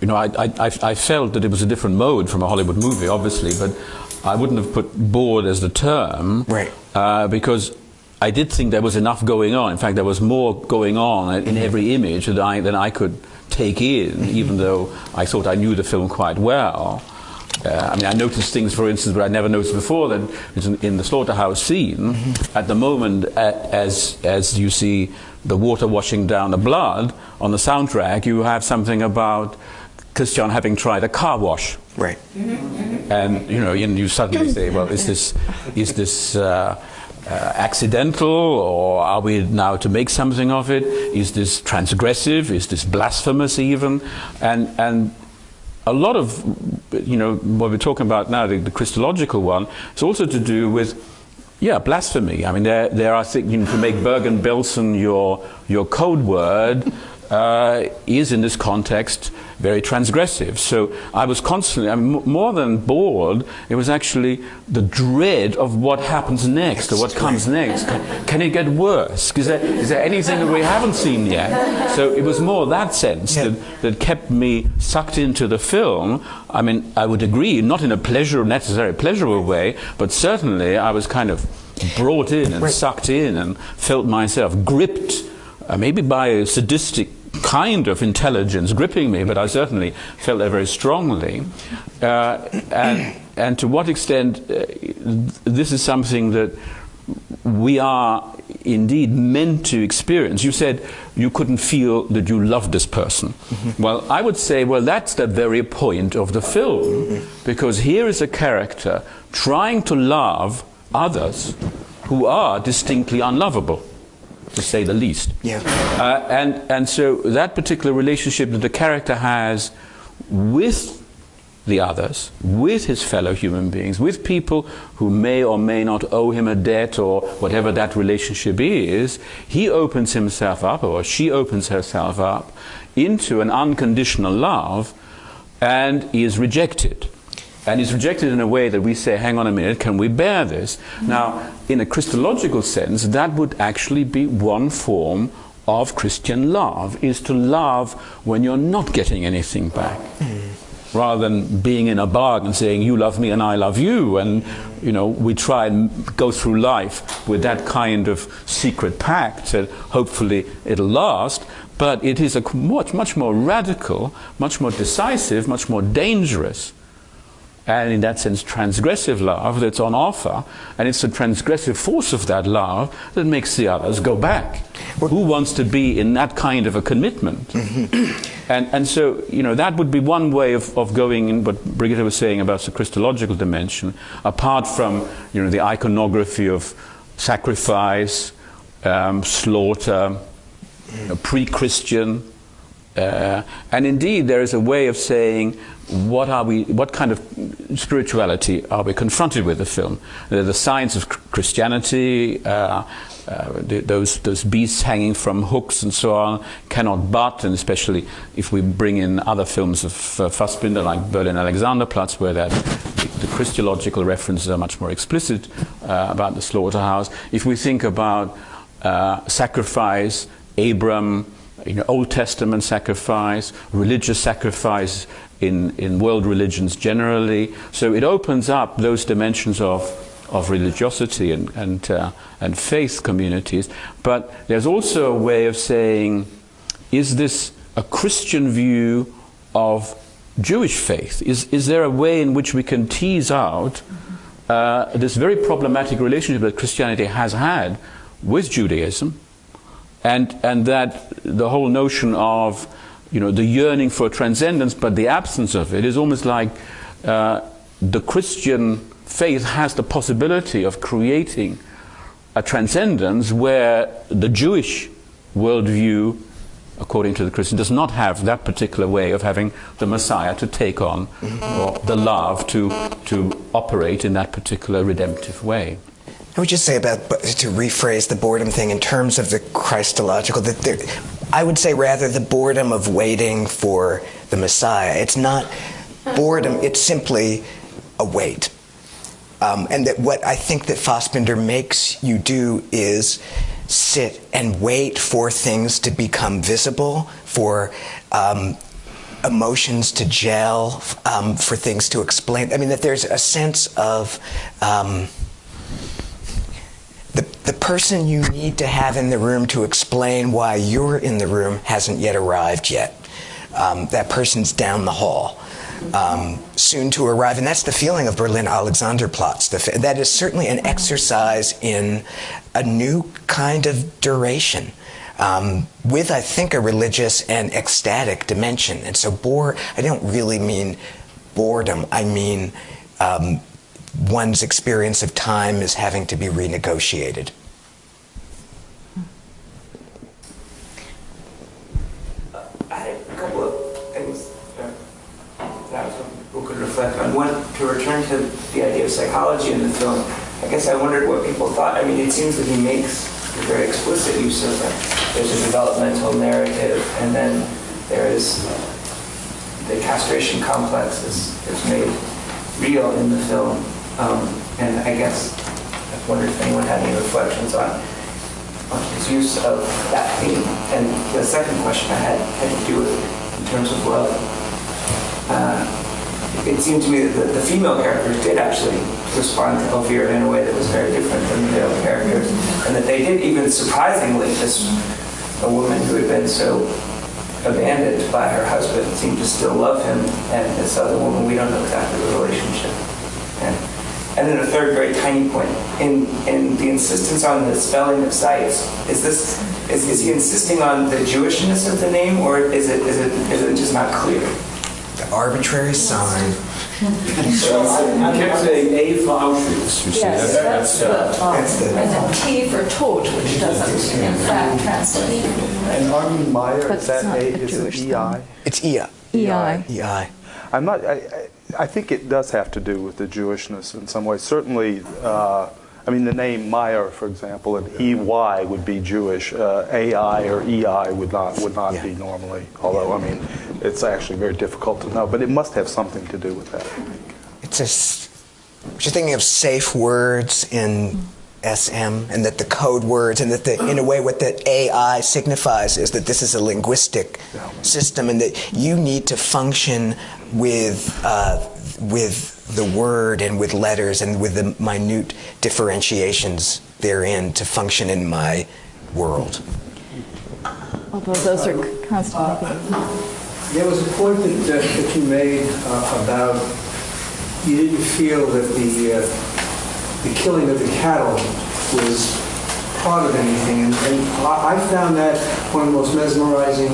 I felt that it was a different mode from a Hollywood movie, obviously, but I wouldn't have put bored as the term, right? Because I did think there was enough going on. In fact, there was more going on in every image than I could take in, even though I thought I knew the film quite well. I noticed things, for instance, that I'd never noticed before, that in the slaughterhouse scene, at the moment, as you see the water washing down the blood, on the soundtrack, you have something about Christian having tried a car wash. Right. And, you suddenly say, well, is this accidental, or are we now to make something of it? Is this transgressive? Is this blasphemous even? And a lot of, what we're talking about now, the Christological one, is also to do with, blasphemy. I mean, there are things, to make Bergen-Belsen your code word is in this context very transgressive. So I was constantly, more than bored, it was actually the dread of what happens next, or what comes next. Can it get worse? Is there anything that we haven't seen yet? So it was more that sense that kept me sucked into the film. I would agree, not in a necessarily pleasurable way, but certainly I was kind of brought in and sucked in and felt myself gripped, maybe by a sadistic kind of intelligence gripping me, but I certainly felt that very strongly. And to what extent this is something that we are indeed meant to experience. You said you couldn't feel that you loved this person. Well, I would say, that's the very point of the film, because here is a character trying to love others who are distinctly unlovable, to say the least. And so that particular relationship that the character has with the others, with his fellow human beings, with people who may or may not owe him a debt or whatever that relationship is, he opens himself up, or she opens herself up, into an unconditional love, and he is rejected. And he's rejected in a way that we say, hang on a minute, can we bear this? Now, in a Christological sense, that would actually be one form of Christian love, is to love when you're not getting anything back. Rather than being in a bargain saying, you love me and I love you, and we try and go through life with that kind of secret pact that hopefully it'll last, but it is a much more radical, much more decisive, much more dangerous, and in that sense transgressive love that's on offer, and it's the transgressive force of that love that makes the others go back. Who wants to be in that kind of a commitment? And so, that would be one way of going in what Brigitte was saying about the Christological dimension, apart from, the iconography of sacrifice, slaughter, pre-Christian. And indeed, there is a way of saying, what kind of spirituality are we confronted with the film? The signs of Christianity, those beasts hanging from hooks and so on, cannot but, and especially if we bring in other films of Fassbinder like Berlin Alexanderplatz, where the Christological references are much more explicit about the slaughterhouse. If we think about sacrifice, Abram, Old Testament sacrifice, religious sacrifice in world religions generally, so it opens up those dimensions of religiosity and faith communities. But there's also a way of saying, is this a Christian view of Jewish faith? Is there a way in which we can tease out this very problematic relationship that Christianity has had with Judaism, and that the whole notion of the yearning for transcendence but the absence of it is almost like the Christian faith has the possibility of creating a transcendence where the Jewish worldview, according to the Christian, does not have that particular way of having the Messiah to take on, or the love to operate in that particular redemptive way. I would just say to rephrase the boredom thing in terms of the Christological, I would say rather the boredom of waiting for the Messiah. It's not boredom, it's simply a wait. And that what I think that Fassbinder makes you do is sit and wait for things to become visible, for emotions to gel, for things to explain. I mean, that there's a sense of the person you need to have in the room to explain why you're in the room hasn't yet arrived yet. That person's down the hall. Soon to arrive, and that's the feeling of Berlin Alexanderplatz. That is certainly an exercise in a new kind of duration, with, I think, a religious and ecstatic dimension. And so I don't really mean boredom, I mean one's experience of time is having to be renegotiated. I had a couple of things that people could reflect on. One, to return to the idea of psychology in the film, I guess I wondered what people thought. I mean, it seems that he makes a very explicit use of it. There's a developmental narrative, and then there is the castration complex is made real in the film. And I guess I wondered if anyone had any reflections on his use of that theme. And the second question I had to do with in terms of love. It seemed to me that the female characters did actually respond to Elvira in a way that was very different than the male characters, and that they did, even surprisingly, a woman who had been so abandoned by her husband seemed to still love him, and this other woman, we don't know exactly the relationship. And then a third very tiny point, in the insistence on the spelling of Zeitz, is he insisting on the Jewishness of the name, or is it just not clear? The arbitrary sign. I kept saying A for Auschwitz, you see. Yes, that's the and then T for Tod, which doesn't in fact translate. And Armin Meier, But is that it's not A? the Is Jewish it EI? It's EI. EI. EI. I'm not. I think it does have to do with the Jewishness in some ways. Certainly, I mean, the name Meier, for example, and EY would be Jewish. AI or EI would not be normally. Although, I mean, it's actually very difficult to know. But it must have something to do with that. It's you're thinking of safe words in SM, and that the code words, and that in a way what the AI signifies is that this is a linguistic system, and that you need to function with the word and with letters and with the minute differentiations therein to function in my world. Although those are constantly. There was a point that you made about you didn't feel that the killing of the cattle was part of anything, and I found that one of the most mesmerizing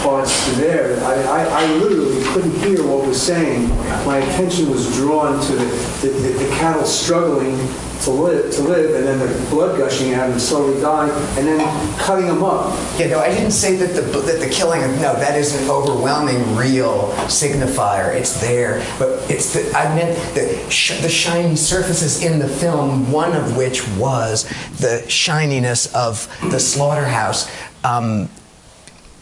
parts to there. I literally couldn't hear what was saying. My attention was drawn to the cattle struggling to live, and then the blood gushing out and slowly dying, and then cutting them up. Yeah, no, I didn't say that the killing of, no, that is an overwhelming real signifier. It's there, but I meant the shiny surfaces in the film, one of which was the shininess of the slaughterhouse.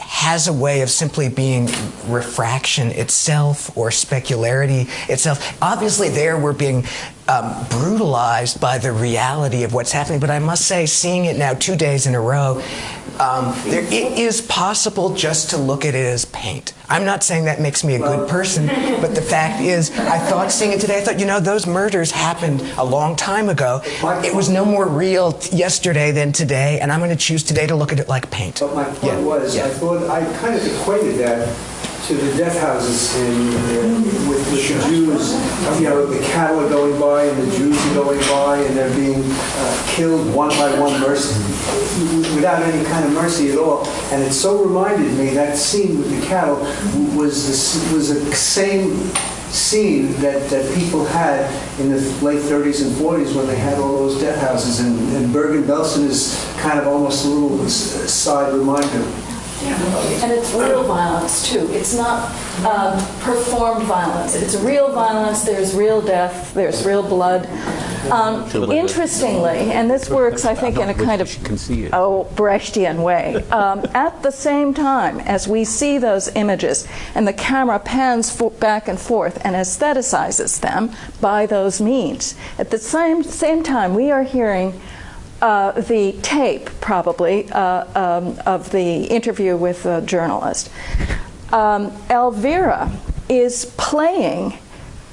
Has a way of simply being refraction itself or specularity itself. Obviously there we're being brutalized by the reality of what's happening, but I must say, seeing it now 2 days in a row, it is possible just to look at it as paint. I'm not saying that makes me a good person, but the fact is, I thought seeing it today, I thought, you know, those murders happened a long time ago. It was no more real yesterday than today, and I'm going to choose today to look at it like paint. But my point was, I thought I kind of equated that to the death houses with the Jews. You know, the cattle are going by and the Jews are going by and they're being killed one by one, without any kind of mercy at all. And it so reminded me, that scene with the cattle was the same scene that people had in the late 30s and 40s when they had all those death houses. And Bergen-Belsen is kind of almost a little side reminder. And it's real violence, too. It's not performed violence. It's real violence. There's real death. There's real blood. Interestingly, and this works, I think, in a kind of Brechtian way, at the same time as we see those images and the camera pans back and forth and aestheticizes them by those means, at the same time we are hearing the tape, probably, of the interview with the journalist. Elvira is playing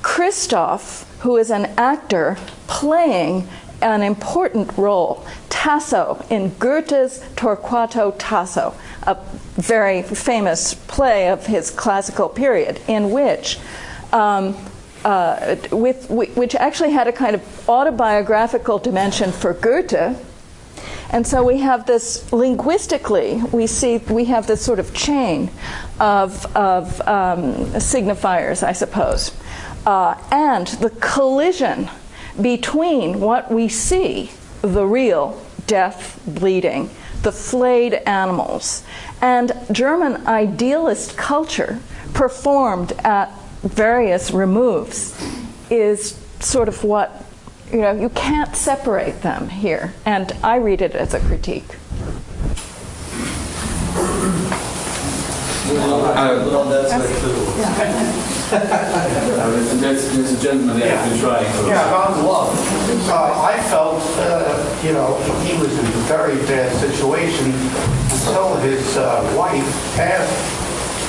Christoph, who is an actor, playing an important role, Tasso, in Goethe's Torquato Tasso, a very famous play of his classical period, in which which actually had a kind of autobiographical dimension for Goethe. And so we have this, linguistically, we have this sort of chain of signifiers, I suppose. And the collision between what we see, the real death, bleeding, the flayed animals, and German idealist culture performed at various removes, is sort of what, you know, you can't separate them here. And I read it as a critique. There's a gentleman there who's trying for about love. I felt, you know, he was in a very bad situation until his wife passed,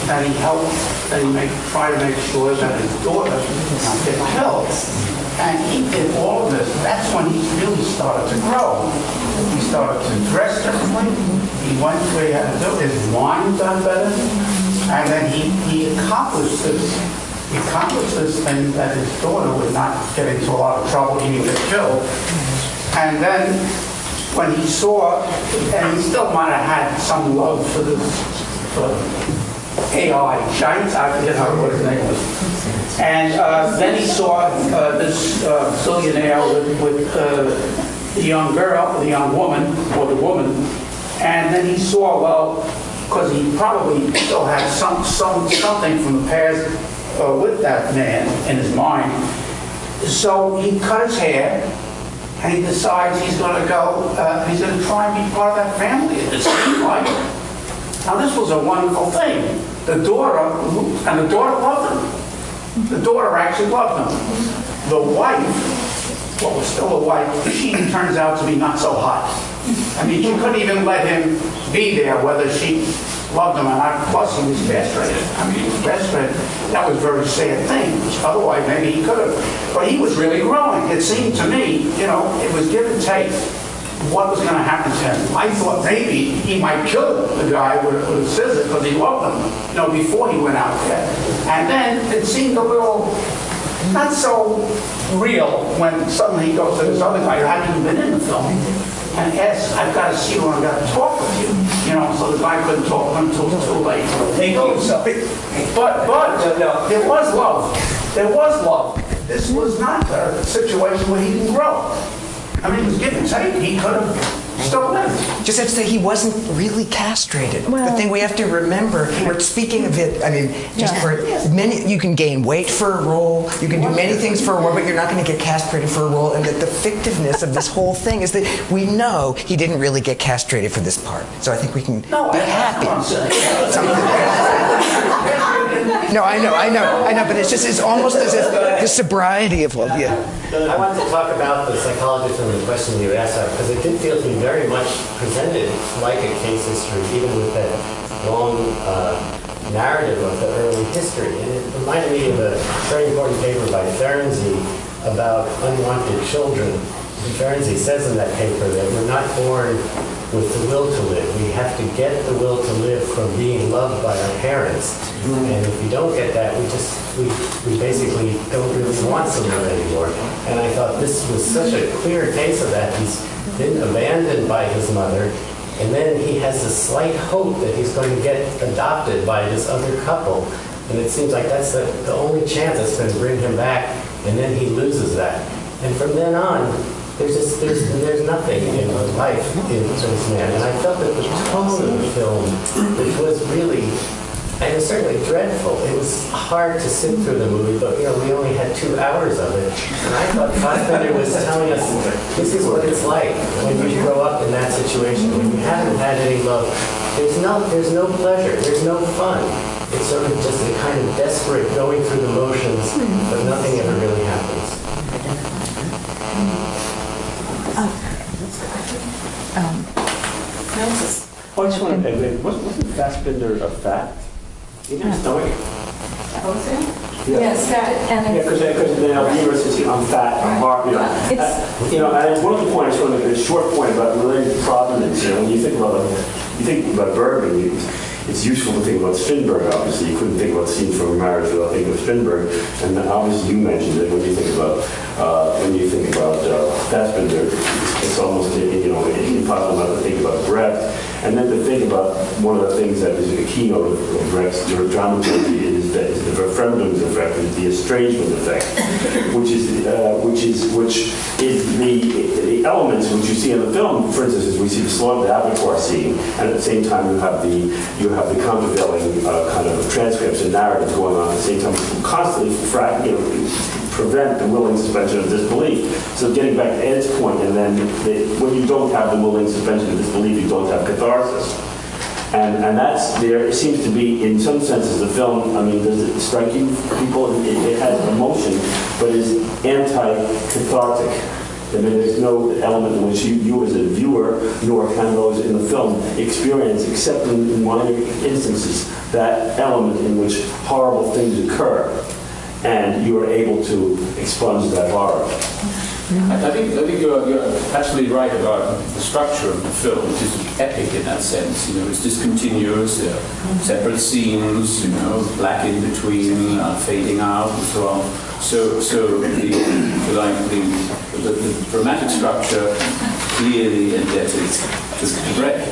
and he helped, and he tried to make sure that his daughter did not get killed. And he did all of this. That's when he really started to grow. He started to dress differently. He went where he had to do. His mind got better. And then he accomplished this. He accomplished this thing that his daughter would not get into a lot of trouble, even get killed. And then when he saw, and he still might have had some love for this AI giant, I forget what his name was. And then he saw this billionaire with the young girl, the young woman, or the woman. And then he saw, well, because he probably still had something from the past, with that man in his mind. So he cut his hair, and he decides he's going to go, he's going to try and be part of that family. It seemed like. Now this was a wonderful thing. The daughter loved him. The daughter actually loved him. The wife, what was still a wife, she turns out to be not so hot. I mean, she couldn't even let him be there, whether she loved him or not. Plus, he was castrated. I mean, he was castrated. That was a very sad thing. Otherwise, maybe he could have. But he was really growing. It seemed to me, you know, it was give and take. What was going to happen to him? I thought maybe he might kill the guy with a scissor because he loved him, you know, before he went out there. And then it seemed a little not so real when suddenly he goes to this other guy who hadn't even been in the film and asks, I've got to see you and I've got to talk with you. You know, so the guy couldn't talk to him until it was too late. But there was love. There was love. This was not a situation where he didn't grow. I mean, he was given take. He could have still lived. Just have to say, he wasn't really castrated. Well, the thing we have to remember, we're speaking of it, I mean, just for many, you can gain weight for a role, you can do many things for a role, but you're not going to get castrated for a role. And that the fictiveness of this whole thing is that we know he didn't really get castrated for this part. So I think we can be happy. No, I know, but it's almost as if the sobriety of love, I wanted to talk about the psychologist and the question you asked because it did feel to me very much presented like a case history, even with that long narrative of the early history. And it reminded me of a very important paper by Ferenczi about unwanted children. Ferenczi says in that paper that we're not born with the will to live. We have to get the will to live from being loved by our parents. And if we don't get that, we basically don't really want someone anymore. And I thought this was such a clear case of that. He's been abandoned by his mother, and then he has this slight hope that he's going to get adopted by this other couple. And it seems like that's the only chance that's going to bring him back, and then he loses that. And from then on, there's nothing in life for this man. And I felt that the tone of the film, which was really, and it was certainly dreadful. It was hard to sit through the movie, but we only had 2 hours of it. And I thought Fassbinder was telling us this is what it's like when you grow up in that situation, when you haven't had any love. There's no pleasure, there's no fun. It's sort of just a kind of desperate going through the motions, but nothing ever really happens. I just want to admit, wasn't Fassbinder a fact? He didn't stomach. Yes, fat. Because then Elvira says, I'm fat, I'm hard, and one of the points, a short point about related provenance, when you think about Bergman, it's useful to think about Strindberg, obviously. You couldn't think about scenes from a marriage without thinking of Strindberg. And then obviously you mentioned it when you think about Fassbinder. It's almost impossible not to think about Brecht. And then to think about one of the things that is a keynote of Brecht's dramaturgy is the Verfremdungseffect, the estrangement effect, which is the elements which you see in the film. For instance, as we see the slaughter, the abattoir scene, and at the same time you have the countervailing kind of transcripts and narratives going on at the same time, constantly prevent the willing suspension of disbelief. So getting back to Ed's point, and then when you don't have the willing suspension of disbelief, you don't have catharsis. And that's there. It seems to be, in some senses, the film, does it strike you people? It has emotion, but it's anti-cathartic. There's no element in which you as a viewer, nor can those in the film experience, except in minor instances, that element in which horrible things occur, and you are able to expunge that horror. I think you're absolutely right about the structure of the film, which is epic in that sense. It's discontinuous, separate scenes, black in between, fading out, and so on. So the dramatic structure clearly indebted to Brecht.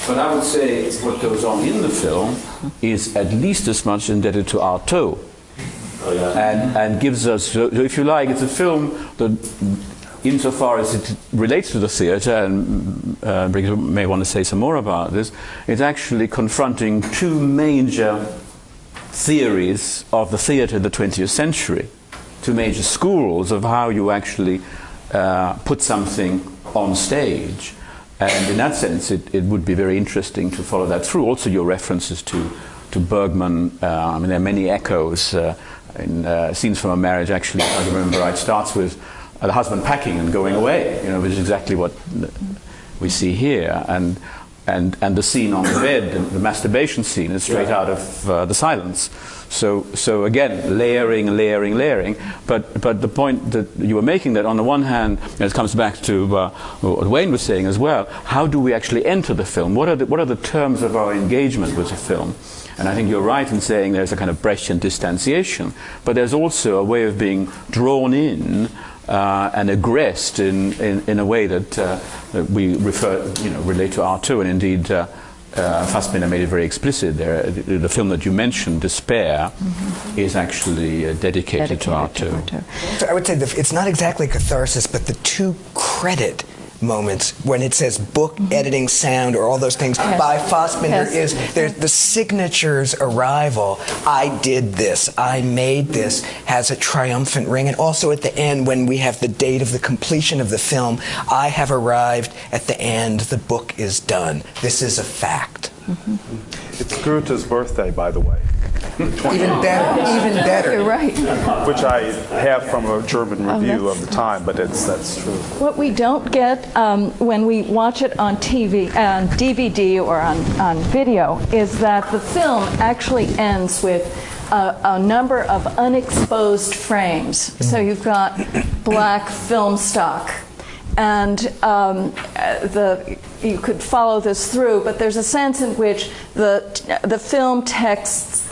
But I would say what goes on in the film is at least as much indebted to Artaud. And gives us, so if you like, it's a film that, insofar as it relates to the theatre, and Brigitte may want to say some more about this, it's actually confronting two major theories of the theatre of the 20th century, two major schools of how you actually put something on stage. And in that sense, it would be very interesting to follow that through. Also, your references to Bergman, I mean, there are many echoes in Scenes from a Marriage, actually, if I remember right, starts with the husband packing and going away, you know, which is exactly what we see here. And the scene on the bed, the masturbation scene, is straight out of The Silence. So again, layering. But the point that you were making, that on the one hand, and it comes back to what Wayne was saying as well, how do we actually enter the film? What are the terms of our engagement with the film? And I think you're right in saying there's a kind of Brechtian distanciation, but there's also a way of being drawn in and aggressed in a way that we relate to art too, and indeed Fassbinder made it very explicit there. The film that you mentioned, Despair, is actually dedicated to art too. So I would say it's not exactly catharsis, but the two credit moments when it says book, editing, sound, or all those things by Fassbinder is there's the signature's arrival. I did this, I made this, has a triumphant ring. And also at the end, when we have the date of the completion of the film, I have arrived at the end, the book is done. This is a fact. It's Goethe's birthday, by the way. Even better. You're right. Which I have from a German review of the time, but that's true. What we don't get when we watch it on TV, on DVD or on video, is that the film actually ends with a number of unexposed frames. So you've got black film stock. And you could follow this through, but there's a sense in which the film texts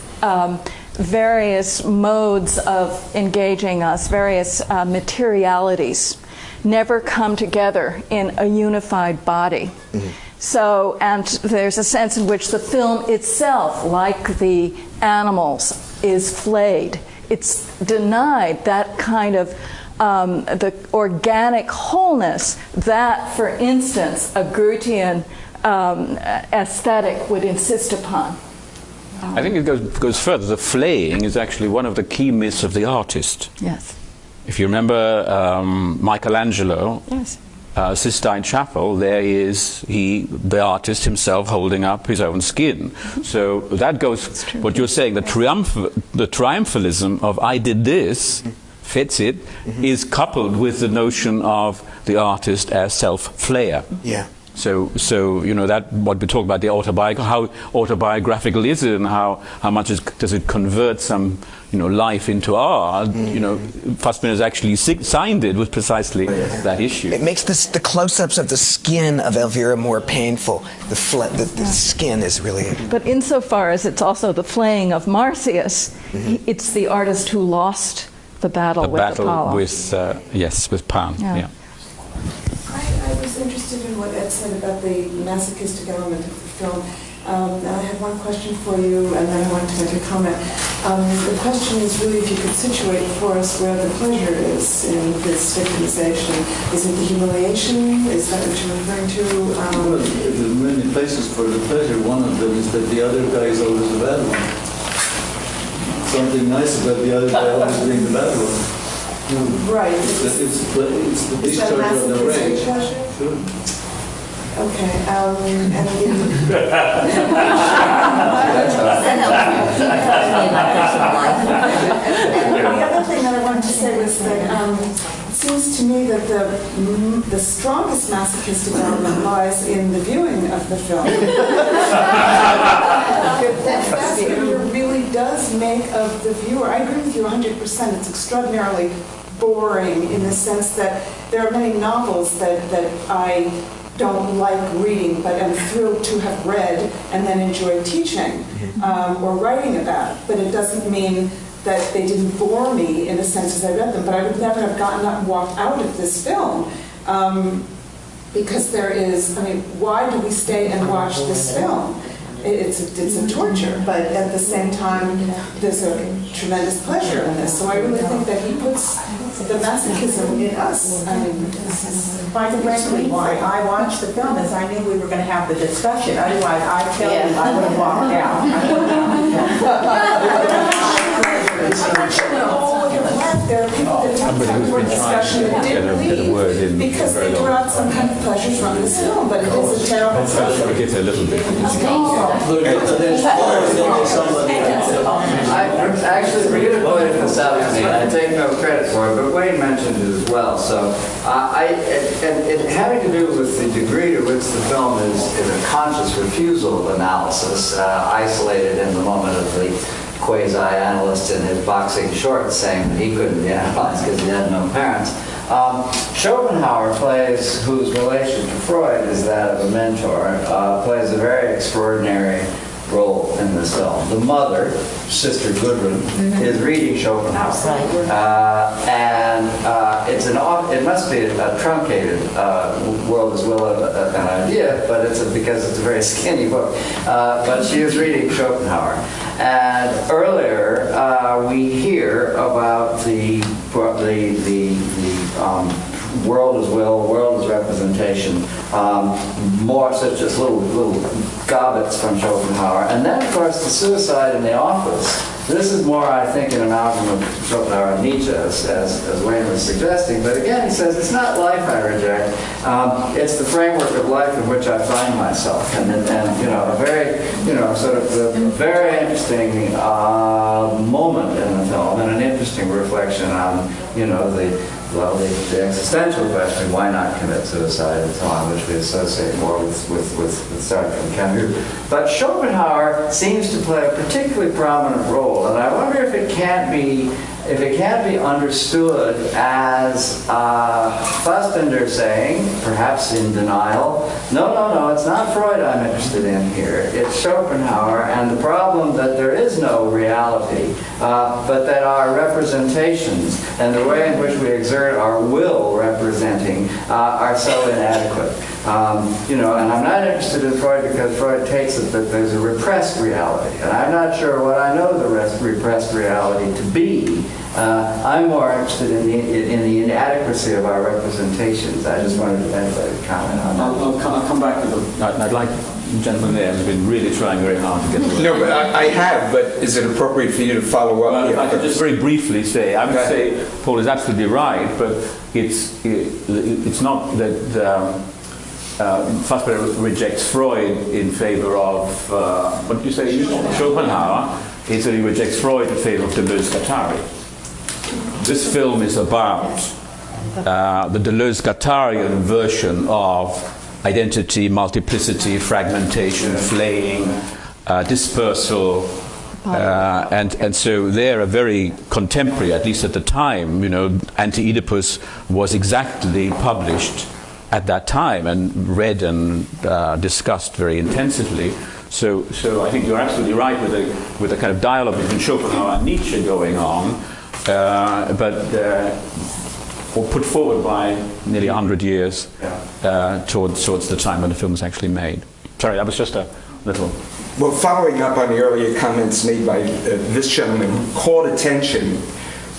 various modes of engaging us, various materialities, never come together in a unified body. So, and there's a sense in which the film itself, like the animals, is flayed. It's denied that kind of the organic wholeness that, for instance, a Goethean aesthetic would insist upon. I think it goes further. The flaying is actually one of the key myths of the artist. Yes. If you remember Michelangelo, Sistine Chapel, there is the artist himself holding up his own skin. So that goes, what you're saying, the triumphalism of I did this, fits it, is coupled with the notion of the artist as self-flayer. Yeah. So you know, that what we talk about, the how autobiographical is it, and how much does it convert some life into art? You know, Fassbinder's actually signed it with precisely that issue. It makes the close-ups of the skin of Elvira more painful. The skin is really. But insofar as it's also the flaying of Marsyas, it's the artist who lost the battle with Apollo. With Pan. Yeah. I was interested in what Ed said about the masochistic element of the film. And I have one question for you, and then I want to make a comment. The question is really if you could situate for us where the pleasure is in this victimization. Is it the humiliation? Is that what you're referring to? Well, there are many places for the pleasure. One of them is that the other guy is always the bad one. Something nice about the other guy always being the bad one. Right. It's the discharge of the brain. Sure. Okay. And again. The other thing that I wanted to say was that it seems to me that the strongest masochistic element lies in the viewing of the film. Fassbinder really does make of the viewer. I agree with you 100%. It's extraordinarily boring in the sense that there are many novels that I don't like reading, but am thrilled to have read and then enjoy teaching or writing about. But it doesn't mean that they didn't bore me in the sense as I read them. But I would never have gotten up and walked out of this film because there is, why do we stay and watch this film? it's a torture, but at the same time, there's a tremendous pleasure in this. So I really think that he puts the masochism in us. I mean, this is quite frankly, why I watched the film is I knew we were going to have the discussion. Otherwise, I tell you, I would have walked out. There are people that take time for discussion and didn't leave because they draw some kind of pleasure from this film, but it is a terrible pleasure. Forget a little bit. Actually, Rita pointed this out to me, and I take no credit for it, but Wayne mentioned it as well. So, it having to do with the degree to which the film is a conscious refusal of analysis, isolated in the moment of the quasi-analyst in his boxing shorts saying that he couldn't be analyzed because he had no parents. Schopenhauer plays, whose relation to Freud is that of a mentor, plays a very extraordinary role in this film. The mother, Sister Gudrun, is reading Schopenhauer, and it must be a truncated world as well as an idea, but because it's a very skinny book. But she is reading Schopenhauer, and earlier we hear about the world as will, world as representation, more such as little gobbets from Schopenhauer. And then, of course, the suicide in the office. This is more, I think, an amalgam of Schopenhauer and Nietzsche, as Wayne was suggesting. But again, he says, it's not life I reject. It's the framework of life in which I find myself. And a very, sort of a very interesting moment in the film, and an interesting reflection on, the existential question, why not commit suicide and so on, which we associate more with Sartre and Camus. But Schopenhauer seems to play a particularly prominent role, and I wonder if it can't be understood as Fassbinder saying, perhaps in denial, no, it's not Freud I'm interested in here. It's Schopenhauer, and the problem that there is no reality, but that our representations and the way in which we exert our will representing are so inadequate. And I'm not interested in Freud because Freud takes it that there's a repressed reality, and I'm not sure what I know the repressed reality to be. I'm more interested in the inadequacy of our representations. I just wanted anybody to comment on that. I'll come back to the... I'd like the gentleman there who's been really trying very hard to get to it. No, but I have, but is it appropriate for you to follow up? Well, if I could just very briefly say, I would say Paul is absolutely right, but it's not that Fassbinder rejects Freud in favor of, what did you say, Schopenhauer. It's that he rejects Freud in favor of Deleuze-Guattari. This film is about the Deleuze-Guattarian version of identity, multiplicity, fragmentation, flaying, dispersal, and so they're a very contemporary, at least at the time. Anti-Oedipus was exactly published at that time and read and discussed very intensively. So I think you're absolutely right with the kind of dialogue between Schopenhauer and Nietzsche going on, or put forward by nearly 100 years towards the time when the film was actually made. Sorry, that was just a little... Well, following up on the earlier comments made by this gentleman, who called attention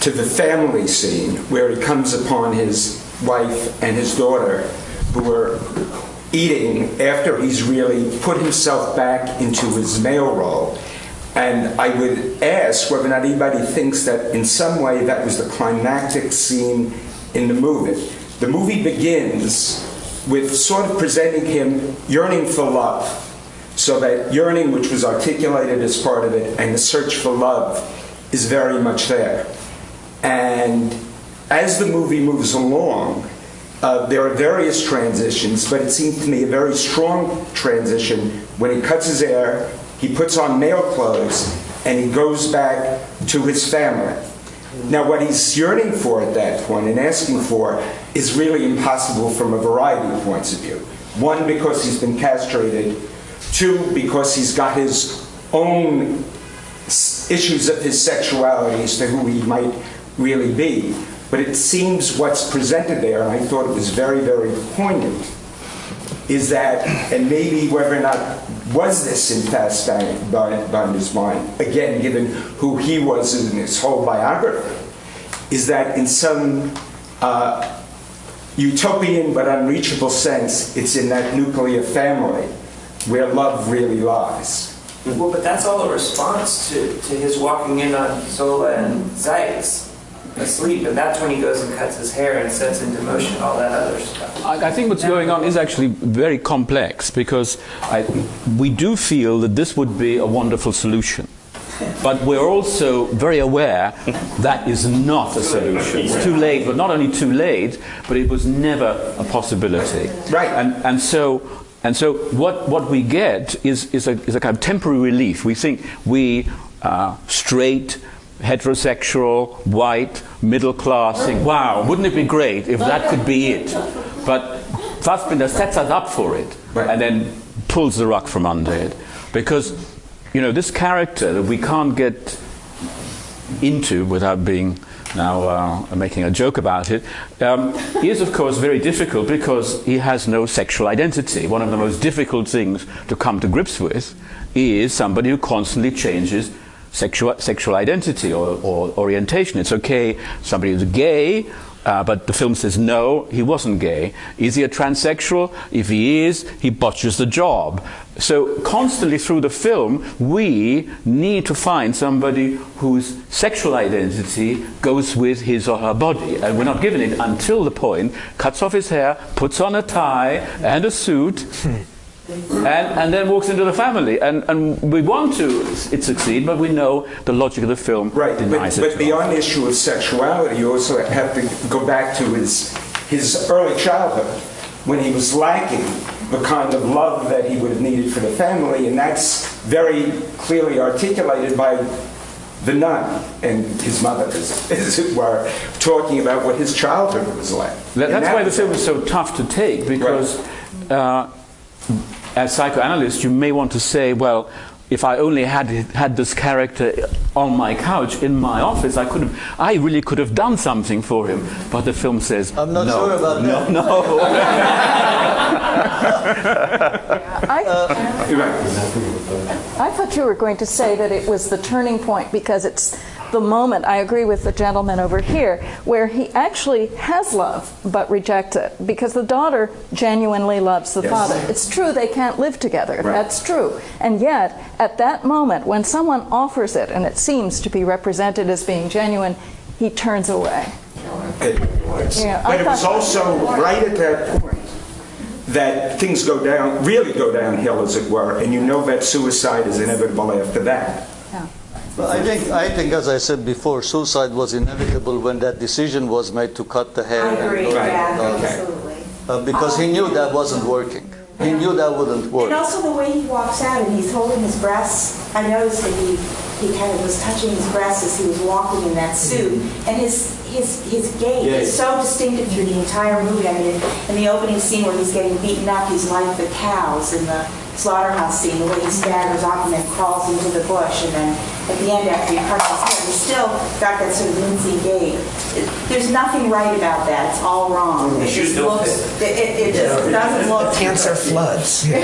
to the family scene where he comes upon his wife and his daughter who are eating after he's really put himself back into his male role. And I would ask whether or not anybody thinks that in some way that was the climactic scene in the movie. The movie begins with sort of presenting him yearning for love. So that yearning, which was articulated as part of it, and the search for love is very much there. And as the movie moves along, there are various transitions, but it seems to me a very strong transition when he cuts his hair, he puts on male clothes, and he goes back to his family. Now, what he's yearning for at that point and asking for is really impossible from a variety of points of view. One, because he's been castrated. Two, because he's got his own issues of his sexuality as to who he might really be. But it seems what's presented there, and I thought it was very, very poignant, is that, and maybe whether or not was this in Fassbinder's mind, again, given who he was in his whole biography, is that in some utopian but unreachable sense, it's in that nuclear family where love really lies. Well, but that's all a response to his walking in on Zola and Zeitz asleep, and that's when he goes and cuts his hair and sets into motion all that other stuff. I think what's going on is actually very complex, because we do feel that this would be a wonderful solution. But we're also very aware that is not a solution. It's too late, but not only too late, but it was never a possibility. Right. And so what we get is a kind of temporary relief. We think we straight, heterosexual, white, middle class, think, wow, wouldn't it be great if that could be it? But Fassbinder sets us up for it, and then pulls the rug from under it. Because, you know, this character that we can't get into without being now making a joke about it, is of course very difficult because he has no sexual identity. One of the most difficult things to come to grips with is somebody who constantly changes sexual identity or orientation. It's okay, somebody who's gay, but the film says no, he wasn't gay. Is he a transsexual? If he is, he botches the job. So constantly through the film, we need to find somebody whose sexual identity goes with his or her body. And we're not given it until the point, cuts off his hair, puts on a tie and a suit, and then walks into the family. And we want to succeed, but we know the logic of the film denies it. But beyond the issue of sexuality, you also have to go back to his early childhood, when he was lacking the kind of love that he would have needed for the family, and that's very clearly articulated by the nun and his mother, as it were, talking about what his childhood was like. That's why the film is so tough to take, because as psychoanalyst, you may want to say, well, if I only had this character on my couch in my office, I really could have done something for him. But the film says, I'm not sure about that. No. I thought you were going to say that it was the turning point because it's the moment, I agree with the gentleman over here, where he actually has love but rejects it because the daughter genuinely loves the father. It's true they can't live together. That's true. And yet, at that moment, when someone offers it and it seems to be represented as being genuine, he turns away. But it was also right at that point that things really go downhill, as it were, and you know that suicide is inevitable after that. Well, I think, as I said before, suicide was inevitable when that decision was made to cut the hair. I agree, absolutely. Because he knew that wasn't working. He knew that wouldn't work. And also the way he walks out and he's holding his breasts. I noticed that he kind of was touching his breasts as he was walking in that suit. And his gait is so distinctive through the entire movie. I mean, in the opening scene where he's getting beaten up, he's like the cows in the slaughterhouse scene, the way he staggers off and then crawls into the bush, and then at the end after he cuts his hair, he's still got that sort of mincing gait. There's nothing right about that. It's all wrong. It just looks, it just doesn't look. Cancer floods. He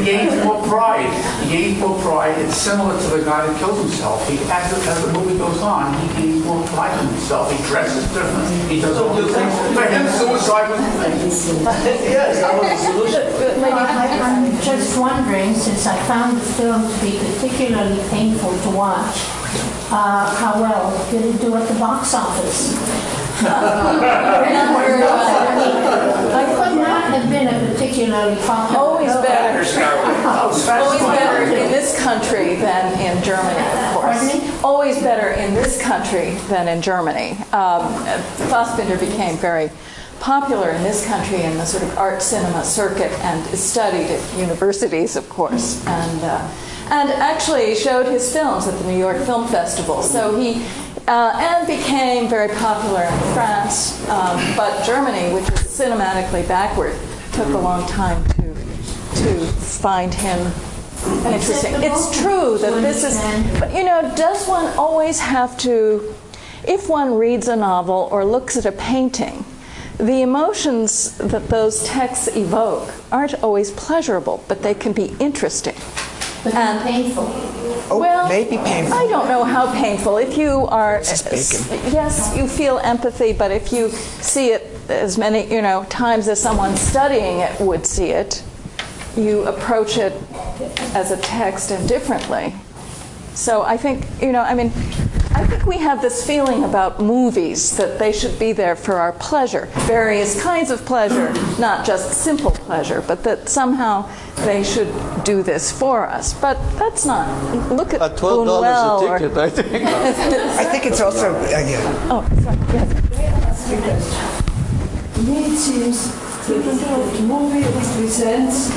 gains more pride. It's similar to the guy that kills himself. As the movie goes on, he gains more pride in himself. He dresses different. He does all the things. For him, suicide was the thing. Yes, that was the solution. I'm just wondering, since I found the film to be particularly painful to watch, how well did it do at the box office? I could not have been a particularly popular. Always better in this country than in Germany, of course. Always better in this country than in Germany. Fassbinder became very popular in this country in the sort of art cinema circuit and is studied at universities, of course, and actually showed his films at the New York Film Festival. So he and became very popular in France, but Germany, which is cinematically backward, took a long time to find him interesting. It's true that this is, but you know, does one always have to, if one reads a novel or looks at a painting, the emotions that those texts evoke aren't always pleasurable, but they can be interesting. But not painful. Well, maybe painful. I don't know how painful. If you are, yes, you feel empathy, but if you see it as many, times as someone studying it would see it, you approach it as a text and differently. So I think, I think we have this feeling about movies that they should be there for our pleasure, various kinds of pleasure, not just simple pleasure, but that somehow they should do this for us. But that's not. Look at $12 a ticket, I think. I think it's also Oh, sorry. Yes. To me, it seems that the movie represents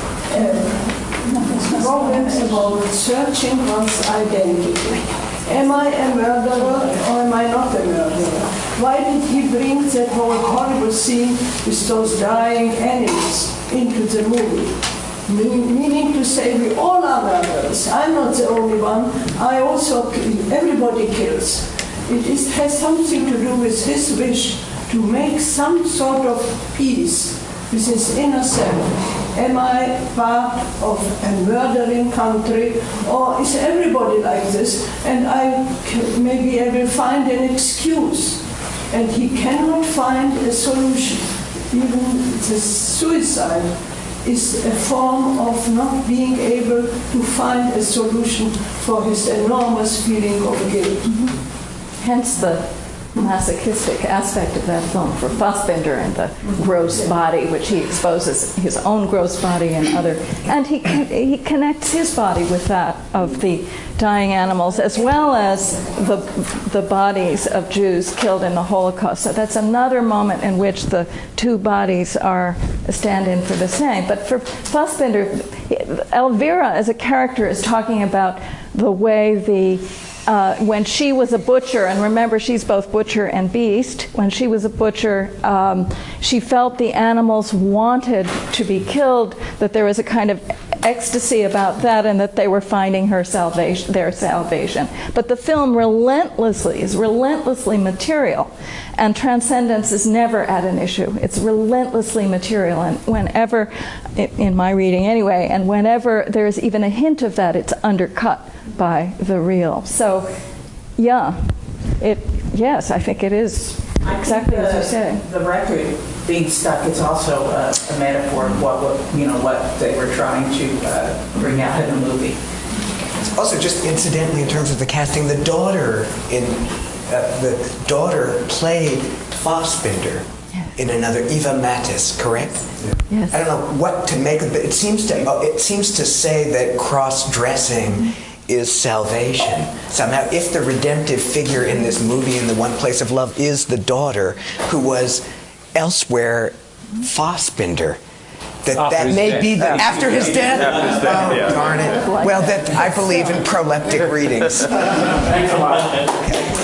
problems about searching one's identity. Am I a murderer or am I not a murderer? Why did he bring that whole horrible scene with those dying animals into the movie? Meaning to say we all are murderers. I'm not the only one. I also, everybody kills. It has something to do with his wish to make some sort of peace with his inner self. Am I part of a murdering country, or is everybody like this? And maybe I will find an excuse. And he cannot find a solution. Even the suicide is a form of not being able to find a solution for his enormous feeling of guilt. Hence the masochistic aspect of that film for Fassbinder and the gross body, which he exposes his own gross body and he connects his body with that of the dying animals, as well as the bodies of Jews killed in the Holocaust. So that's another moment in which the two bodies are a stand-in for the same. But for Fassbinder, Elvira as a character is talking about the way when she was a butcher, and remember she's both butcher and beast, when she was a butcher, she felt the animals wanted to be killed, that there was a kind of ecstasy about that, and that they were finding their salvation. But the film is relentlessly material, and transcendence is never at an issue. It's relentlessly material, and whenever, in my reading anyway, and whenever there's even a hint of that, it's undercut by the real. So, yes, I think it is exactly as you say. The record being stuck is also a metaphor of what they were trying to bring out in the movie. also just incidentally in terms of the casting, the daughter played Fassbinder in another, Eva Mattis, correct? Yes. I don't know what to make of it, but it seems to say that cross-dressing is salvation. Somehow, if the redemptive figure in this movie, in The One Place of Love, is the daughter who was elsewhere Fassbinder, that may be the after his death. Darn it. Well, that I believe in proleptic readings. Thanks a lot.